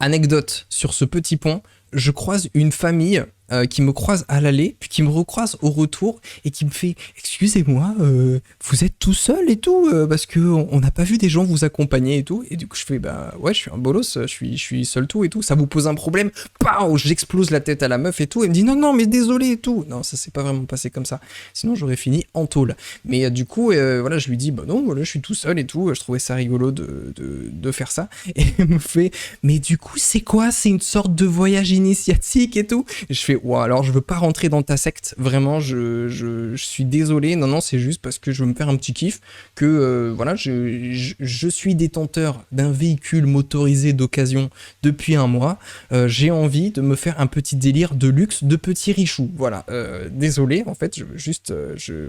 Anecdote sur ce petit pont, je croise une famille qui me croise à l'aller, puis qui me recroise au retour et qui me fait « Excusez-moi, vous êtes tout seul et tout parce que on n'a pas vu des gens vous accompagner et tout. » Et du coup, je fais « Bah ouais, je suis un bolos, je suis seul tout et tout. Ça vous pose un problème ?» Pow, j'explose la tête à la meuf et tout. Elle me dit « Non, non, mais désolé et tout. » Non, ça s'est pas vraiment passé comme ça. Sinon, j'aurais fini en tôle. Mais du coup, voilà, je lui dis « Bah non, voilà, je suis tout seul et tout. » Je trouvais ça rigolo de faire ça. Et elle me fait « Mais du coup, c'est quoi? C'est une sorte de voyage initiatique et tout ?» Et je fais « Ouais, alors je veux pas rentrer dans ta secte. Vraiment, je suis désolé. Non, non, c'est juste parce que je veux me faire un petit kiff que, voilà, je suis détenteur d'un véhicule motorisé d'occasion depuis un mois. J'ai envie de me faire un petit délire de luxe de petit richou. Voilà, désolé, en fait,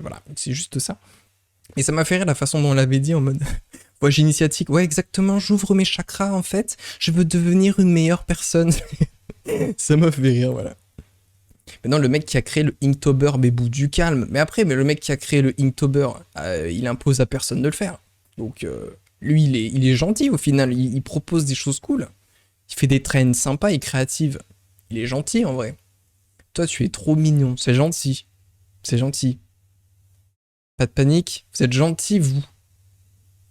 voilà, c'est juste ça. Et ça m'a fait rire la façon dont on l'avait dit en mode voyage initiatique. Ouais, exactement, j'ouvre mes chakras en fait. Je veux devenir une meilleure personne. Ça m'a fait rire, voilà. Maintenant, le mec qui a créé le Inktober, bébou, du calme. Mais après, le mec qui a créé le Inktober, il impose à personne de le faire. Donc, lui, il est gentil au final. Il propose des choses cool. Il fait des trends sympas et créatives. Il est gentil en vrai. Toi, tu es trop mignon. C'est gentil. C'est gentil. Pas de panique. Vous êtes gentil, vous.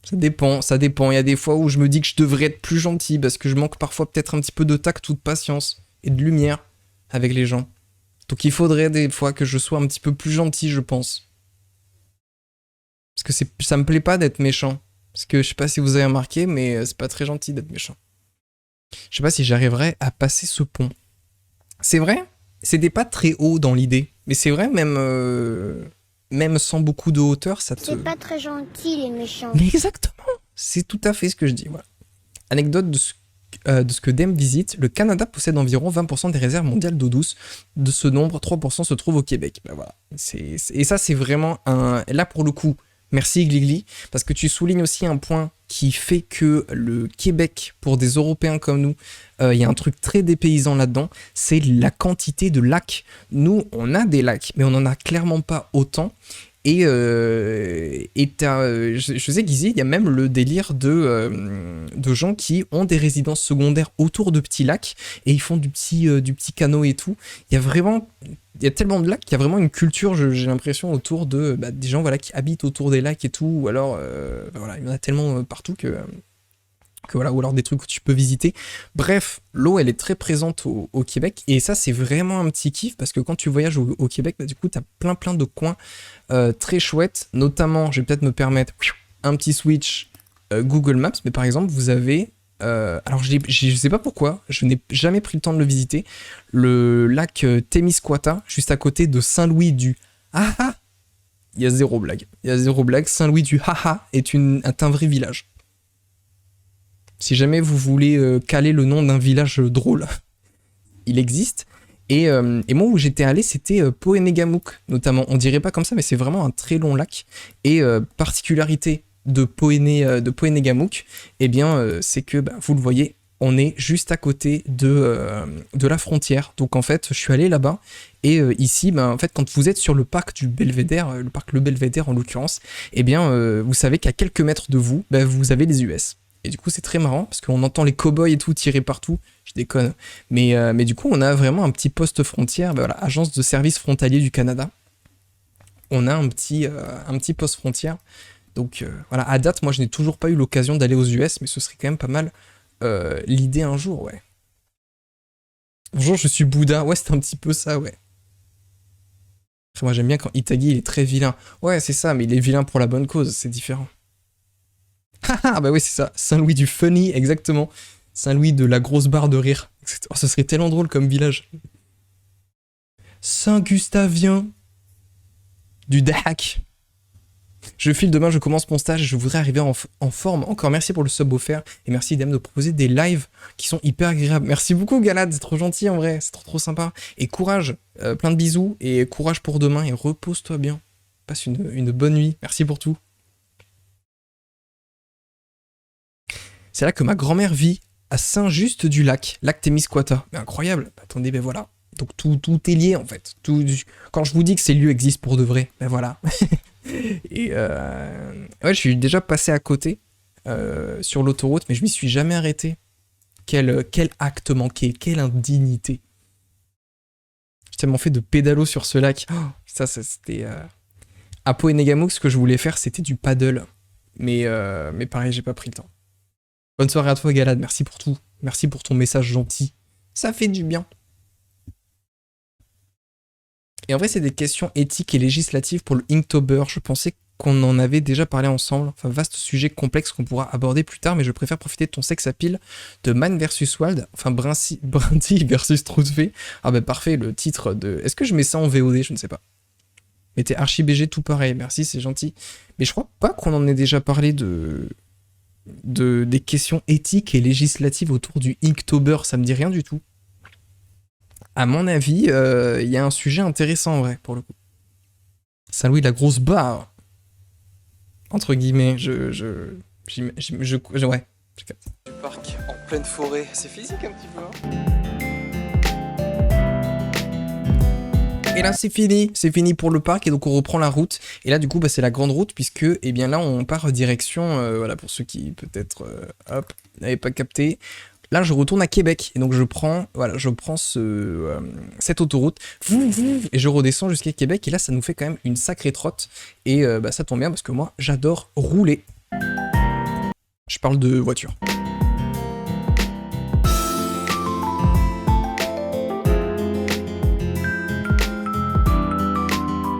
Ça dépend, ça dépend. Il y a des fois où je me dis que je devrais être plus gentil parce que je manque parfois peut-être un petit peu de tact ou de patience et de lumière avec les gens. Donc il faudrait des fois que je sois un petit peu plus gentil, je pense. Parce que ça me plaît pas d'être méchant. Parce que je sais pas si vous avez remarqué, mais c'est pas très gentil d'être méchant. Je sais pas si j'arriverai à passer ce pont. C'est vrai, c'était pas très haut dans l'idée. Mais c'est vrai, même sans beaucoup de hauteur, ça te... C'est pas très gentil, les méchants. Mais exactement, c'est tout à fait ce que je dis. Voilà. Anecdote de ce que Dem visite, le Canada possède environ 20% des réserves mondiales d'eau douce. De ce nombre, 3% se trouvent au Québec. Ben voilà. Et ça, c'est vraiment un... Là, pour le coup, merci Gligli, parce que tu soulignes aussi un point qui fait que le Québec, pour des Européens comme nous, il y a un truc très dépaysant là-dedans, c'est la quantité de lacs. Nous, on a des lacs, mais on n'en a clairement pas autant. Et je sais qu'ici, il y a même le délire de gens qui ont des résidences secondaires autour de petits lacs et ils font du petit canot et tout. Il y a tellement de lacs qu'il y a vraiment une culture, j'ai l'impression, autour de des gens voilà, qui habitent autour des lacs et tout. Ou alors, voilà, il y en a tellement partout que voilà, ou alors des trucs où tu peux visiter. Bref, l'eau, elle est très présente au Québec, et ça, c'est vraiment un petit kiff, parce que quand tu voyages au Québec, du coup, t'as plein de coins très chouettes, notamment, je vais peut-être me permettre un petit switch Google Maps, mais par exemple, vous avez, alors je sais pas pourquoi, je n'ai jamais pris le temps de le visiter, le lac Témiscouata, juste à côté de Saint-Louis du Haha. Il y a zéro blague, Saint-Louis du Haha est un vrai village. Si jamais vous voulez caler le nom d'un village drôle, il existe. Et moi, où j'étais allé, c'était Poenegamook, notamment. On dirait pas comme ça, mais c'est vraiment un très long lac. Et particularité de Poenegamook, eh bien, c'est que, vous le voyez, on est juste à côté de la frontière. Donc, en fait, je suis allé là-bas. Et ici, en fait, quand vous êtes sur le parc du Belvédère, le parc Le Belvédère en l'occurrence, eh bien, vous savez qu'à quelques mètres de vous, vous avez les US. Et du coup, c'est très marrant parce qu'on entend les cow-boys et tout tirer partout. Je déconne. Mais du coup, on a vraiment un petit poste frontière. Voilà, Agence de services frontaliers du Canada. On a un petit poste frontière. Donc voilà, à date, moi, je n'ai toujours pas eu l'occasion d'aller aux US, mais ce serait quand même pas mal l'idée un jour, ouais. Bonjour, je suis Bouddha. Ouais, c'est un petit peu ça, ouais. Après, moi, j'aime bien quand Itagi, il est très vilain. Ouais, c'est ça, mais il est vilain pour la bonne cause, c'est différent. Ah bah oui, c'est ça. Saint-Louis du funny, exactement. Saint-Louis de la grosse barre de rire. Oh, ce serait tellement drôle comme village. Saint-Gustavien du Dahak. Je file demain, je commence mon stage et je voudrais arriver en forme. Encore merci pour le sub offert et merci Dem de proposer des lives qui sont hyper agréables. Merci beaucoup Galad, c'est trop gentil en vrai, c'est trop sympa. Et courage, plein de bisous et courage pour demain et repose-toi bien. Passe une bonne nuit, merci pour tout. C'est là que ma grand-mère vit, à Saint-Just-du-Lac, lac Témiscouata. Mais incroyable, attendez, voilà. Donc tout est lié en fait. Quand je vous dis que ces lieux existent pour de vrai, ben voilà. Et ouais, je suis déjà passé à côté sur l'autoroute, mais je m'y suis jamais arrêté. Quel acte manqué, quelle indignité. J'ai tellement fait de pédalo sur ce lac. Oh, ça c'était... À Pau et Negamook, ce que je voulais faire, c'était du paddle. Mais pareil, j'ai pas pris le temps. Bonne soirée à toi, Galad. Merci pour tout. Merci pour ton message gentil. Ça fait du bien. Et en vrai, c'est des questions éthiques et législatives pour le Inktober. Je pensais qu'on en avait déjà parlé ensemble. Enfin, vaste sujet complexe qu'on pourra aborder plus tard, mais je préfère profiter de ton sex appeal de Man vs Wild. Enfin, Brindy versus Troutefait. Ah bah parfait, le titre de... Est-ce que je mets ça en VOD? Je ne sais pas. Mais t'es archi BG tout pareil. Merci, c'est gentil. Mais je crois pas qu'on en ait déjà parlé des questions éthiques et législatives autour du Inktober. Ça me dit rien du tout. À mon avis, il y a un sujet intéressant en vrai, pour le coup. Saint-Louis, la grosse barre. Entre guillemets, ouais. Du parc en pleine forêt, c'est physique un petit peu, hein. Et là, c'est fini pour le parc, et donc on reprend la route. Et là, du coup, bah, c'est la grande route, puisque, eh bien là, on part direction, voilà, pour ceux qui, peut-être, n'avaient pas capté. Là, je retourne à Québec, et donc je prends cette autoroute, et je redescends jusqu'à Québec, et là, ça nous fait quand même une sacrée trotte, et bah, ça tombe bien, parce que moi, j'adore rouler. Je parle de voiture.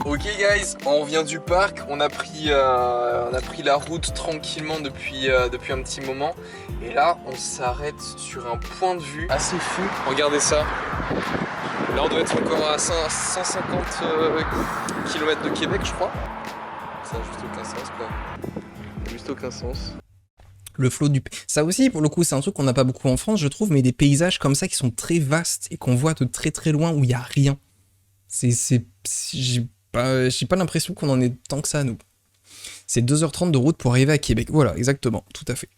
Ok guys, on revient du parc, on a pris la route tranquillement depuis un petit moment. Et là, on s'arrête sur un point de vue assez fou. Regardez ça. Là, on doit être encore à 150 km de Québec, je crois. Ça n'a juste aucun sens, quoi. Juste aucun sens. Le flot du... Ça aussi, pour le coup, c'est un truc qu'on n'a pas beaucoup en France, je trouve, mais des paysages comme ça qui sont très vastes et qu'on voit de très très loin où il n'y a rien. J'ai pas l'impression qu'on en ait tant que ça, nous. C'est 2h30 de route pour arriver à Québec. Voilà, exactement, tout à fait.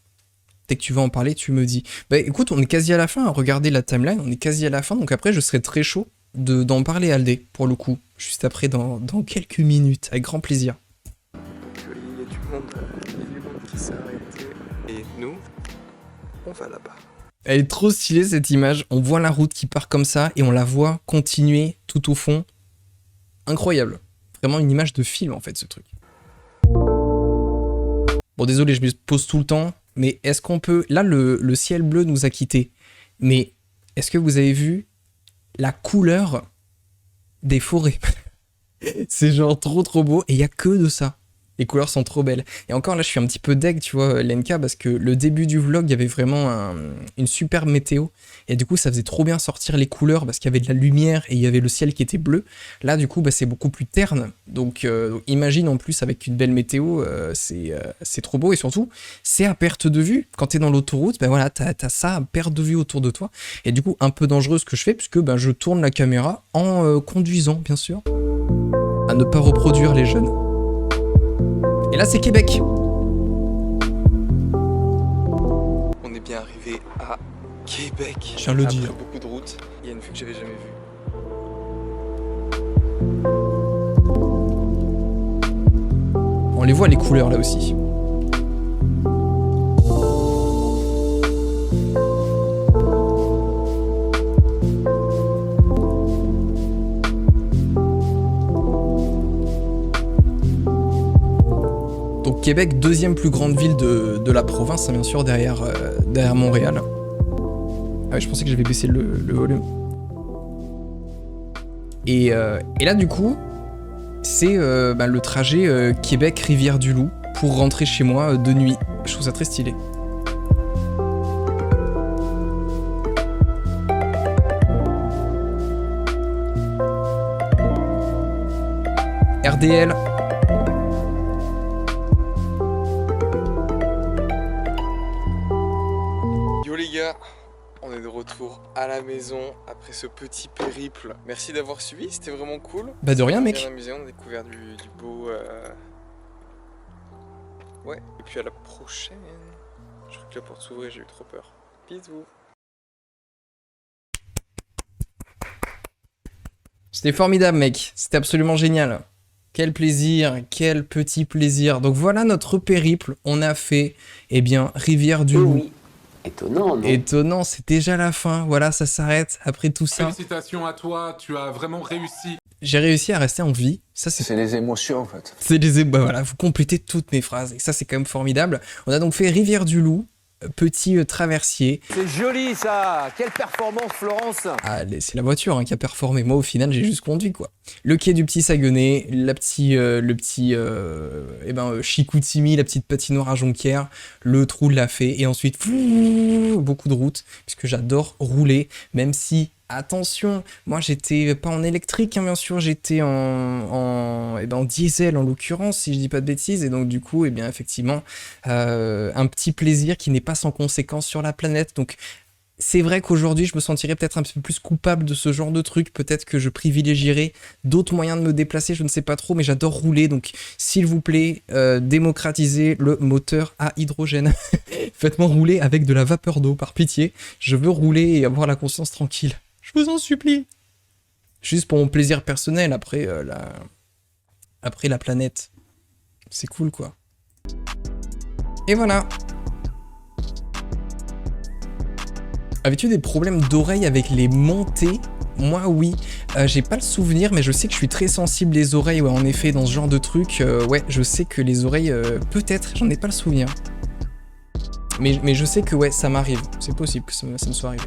Dès que tu vas en parler, tu me dis. Bah écoute, on est quasi à la fin, regardez la timeline, on est quasi à la fin, donc après je serai très chaud d'en parler à Aldé, pour le coup, juste après dans quelques minutes, avec grand plaisir. Il y a du monde qui s'est arrêté. Et nous, on va là-bas. Elle est trop stylée cette image, on voit la route qui part comme ça, et on la voit continuer tout au fond. Incroyable. Vraiment une image de film en fait, ce truc. Bon, désolé, je me pose tout le temps, mais est-ce qu'on peut... Là, le ciel bleu nous a quittés, mais est-ce que vous avez vu la couleur des forêts? C'est genre trop beau, et il y a que de ça. Les couleurs sont trop belles. Et encore là, je suis un petit peu deg, tu vois, Lenka, parce que le début du vlog, il y avait vraiment une superbe météo. Et du coup, ça faisait trop bien sortir les couleurs, parce qu'il y avait de la lumière et il y avait le ciel qui était bleu. Là, du coup, bah, c'est beaucoup plus terne. Donc, imagine en plus, avec une belle météo, c'est trop beau. Et surtout, c'est à perte de vue. Quand t'es dans l'autoroute, ben voilà, t'as ça à perte de vue autour de toi. Et du coup, un peu dangereux ce que je fais, puisque ben, je tourne la caméra en conduisant, bien sûr. À ne pas reproduire les jeunes. Et là, c'est Québec. On est bien arrivé à Québec. Je viens de le Après dire. beaucoup de routes, il y a une vue que j'avais jamais vue. On les voit les couleurs là aussi. Donc Québec, deuxième plus grande ville de la province, hein, bien sûr, derrière Montréal. Ah ouais, je pensais que j'avais baissé le volume. Et là, du coup, c'est le trajet Québec-Rivière-du-Loup pour rentrer chez moi de nuit. Je trouve ça très stylé. RDL. Yo les gars, on est de retour à la maison après ce petit périple. Merci d'avoir suivi, c'était vraiment cool. Bah de rien mec. Bien amusé, on a découvert du beau... Ouais, et puis à la prochaine. Je crois que la porte s'ouvrait, j'ai eu trop peur. Bisous. C'était formidable, mec. C'était absolument génial. Quel plaisir, quel petit plaisir. Donc voilà notre périple. On a fait, eh bien, Rivière du Loup. Oui. Étonnant, non? Étonnant, c'est déjà la fin. Voilà, ça s'arrête après tout ça. Félicitations à toi, tu as vraiment réussi. J'ai réussi à rester en vie. Ça, c'est les émotions en fait. C'est les bah voilà, vous complétez toutes mes phrases et ça c'est quand même formidable. On a donc fait Rivière du Loup, petit traversier. C'est joli ça. Quelle performance, Florence. Ah, c'est la voiture hein, qui a performé. Moi au final j'ai juste conduit quoi. Le quai du Petit Saguenay, le petit Chicoutimi, la petite patinoire à Jonquière, le trou de la Fée et ensuite beaucoup de routes puisque j'adore rouler même si attention, moi j'étais pas en électrique, hein, bien sûr, j'étais en diesel en l'occurrence, si je dis pas de bêtises, et donc du coup, eh bien effectivement, un petit plaisir qui n'est pas sans conséquence sur la planète. Donc c'est vrai qu'aujourd'hui, je me sentirais peut-être un petit peu plus coupable de ce genre de truc, peut-être que je privilégierais d'autres moyens de me déplacer, je ne sais pas trop, mais j'adore rouler, donc s'il vous plaît, démocratisez le moteur à hydrogène. Faites-moi rouler avec de la vapeur d'eau, par pitié. Je veux rouler et avoir la conscience tranquille. Je vous en supplie. Juste pour mon plaisir personnel, après la planète. C'est cool, quoi. Et voilà. Avais-tu des problèmes d'oreilles avec les montées? Moi, oui. J'ai pas le souvenir, mais je sais que je suis très sensible les oreilles, ouais, en effet, dans ce genre de truc. Ouais, je sais que les oreilles, peut-être, j'en ai pas le souvenir. Mais je sais que, ouais, ça m'arrive. C'est possible que ça me soit arrivé.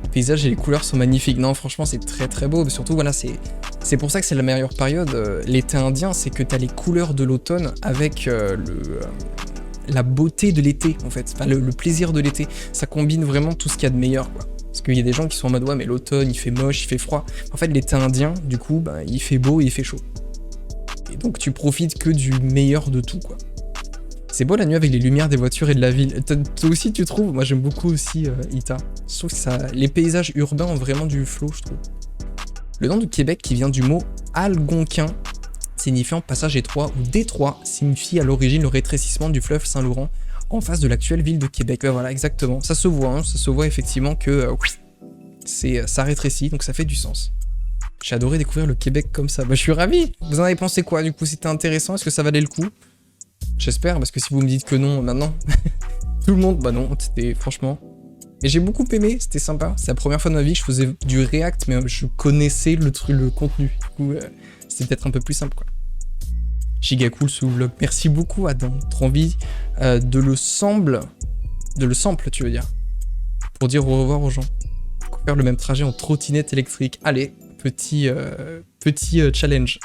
Les paysages et les couleurs sont magnifiques. Non, franchement, c'est très très beau. Mais surtout, voilà, c'est pour ça que c'est la meilleure période. L'été indien, c'est que t'as les couleurs de l'automne avec la beauté de l'été, en fait. Enfin, le plaisir de l'été. Ça combine vraiment tout ce qu'il y a de meilleur, quoi. Parce qu'il y a des gens qui sont en mode, ouais, mais l'automne, il fait moche, il fait froid. En fait, l'été indien, du coup, bah, il fait beau et il fait chaud. Et donc, tu profites que du meilleur de tout, quoi. C'est beau la nuit avec les lumières des voitures et de la ville. Toi aussi tu trouves? Moi j'aime beaucoup aussi Ita. Je trouve que les paysages urbains ont vraiment du flow, je trouve. Le nom de Québec qui vient du mot algonquin, signifiant passage étroit ou détroit, signifie à l'origine le rétrécissement du fleuve Saint-Laurent en face de l'actuelle ville de Québec. Ben voilà, exactement. Ça se voit, hein, ça se voit effectivement que ça rétrécit, donc ça fait du sens. J'ai adoré découvrir le Québec comme ça. Bah je suis ravi. Vous en avez pensé quoi du coup? C'était intéressant? Est-ce que ça valait le coup? J'espère, parce que si vous me dites que non, maintenant, tout le monde, bah non, c'était franchement... Mais j'ai beaucoup aimé, c'était sympa. C'est la première fois de ma vie que je faisais du React, mais je connaissais le contenu. Du coup, c'était peut-être un peu plus simple, quoi. Giga cool ce vlog. Merci beaucoup, Adam. Trop envie de le sample, tu veux dire. Pour dire au revoir aux gens. Faire le même trajet en trottinette électrique. Allez, petit challenge.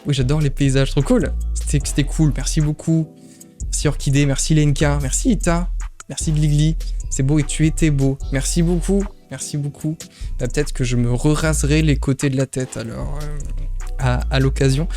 Oui, j'adore les paysages, trop cool. C'était cool, merci beaucoup. Merci Orchidée, merci Lenka, merci Ita, merci Gligli. C'est beau et tu étais beau. Merci beaucoup, merci beaucoup. Peut-être que je me raserai les côtés de la tête alors à l'occasion.